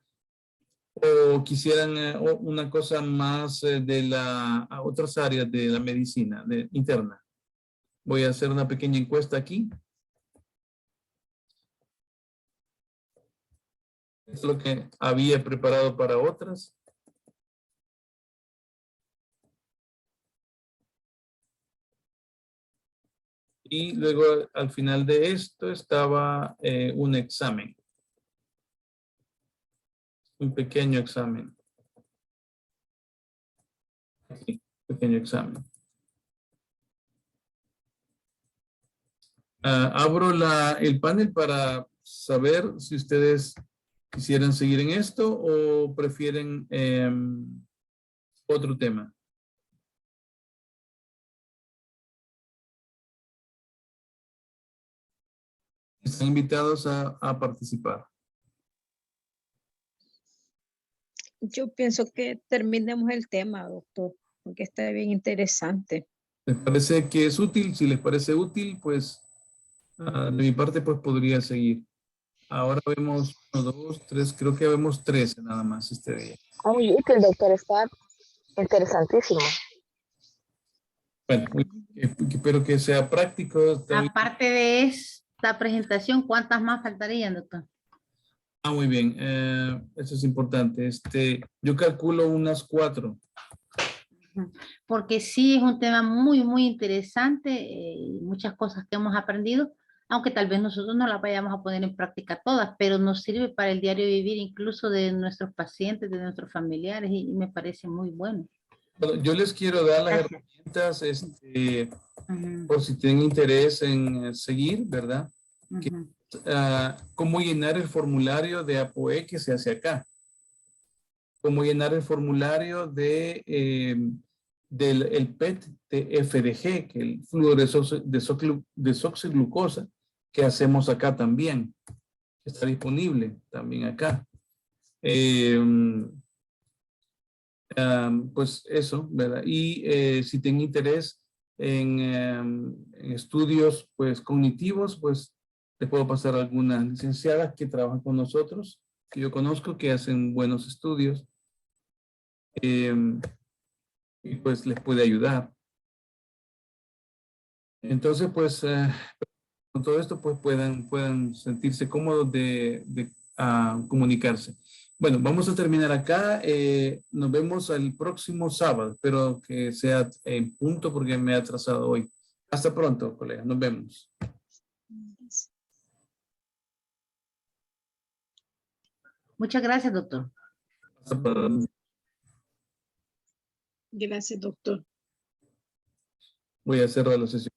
¿O quisieran una cosa más de otras áreas de la medicina interna? Voy a hacer una pequeña encuesta aquí. Es lo que había preparado para otras. Y luego al final de esto estaba un examen. Un pequeño examen. Aquí, pequeño examen. Abro el panel para saber si ustedes quisieran seguir en esto o prefieren otro tema. Están invitados a participar. Yo pienso que terminemos el tema, doctor, porque está bien interesante. ¿Les parece que es útil? Si les parece útil, pues de mi parte pues podría seguir. Ahora vemos 1, 2, 3, creo que vemos 13 nada más este día. Muy útil, doctor, está interesantísimo. Bueno, espero que sea práctico. Aparte de esta presentación, ¿cuántas más faltarían, doctor? Muy bien, eso es importante. Yo calculo unas 4. Porque sí es un tema muy, muy interesante, muchas cosas que hemos aprendido, aunque tal vez nosotros no las vayamos a poner en práctica todas, pero nos sirve para el diario vivir incluso de nuestros pacientes, de nuestros familiares, y me parece muy bueno. Bueno, yo les quiero dar las herramientas por si tienen interés en seguir, ¿verdad? Cómo llenar el formulario de ApoE que se hace acá. Cómo llenar el formulario del el PET de FDG, que el fluoro desoxiglucosa, que hacemos acá también. Está disponible también acá. Pues eso, ¿verdad? Y si tienen interés en estudios pues cognitivos, pues les puedo pasar algunas licenciadas que trabajan con nosotros, que yo conozco, que hacen buenos estudios. Y pues les puede ayudar. Entonces, pues, con todo esto, pues puedan sentirse cómodos de comunicarse. Bueno, vamos a terminar acá. Nos vemos el próximo sábado. Espero que sea en punto porque me he atrasado hoy. Hasta pronto, colegas. Nos vemos. Muchas gracias, doctor. Hasta pronto. Gracias, doctor. Voy a cerrar la sesión.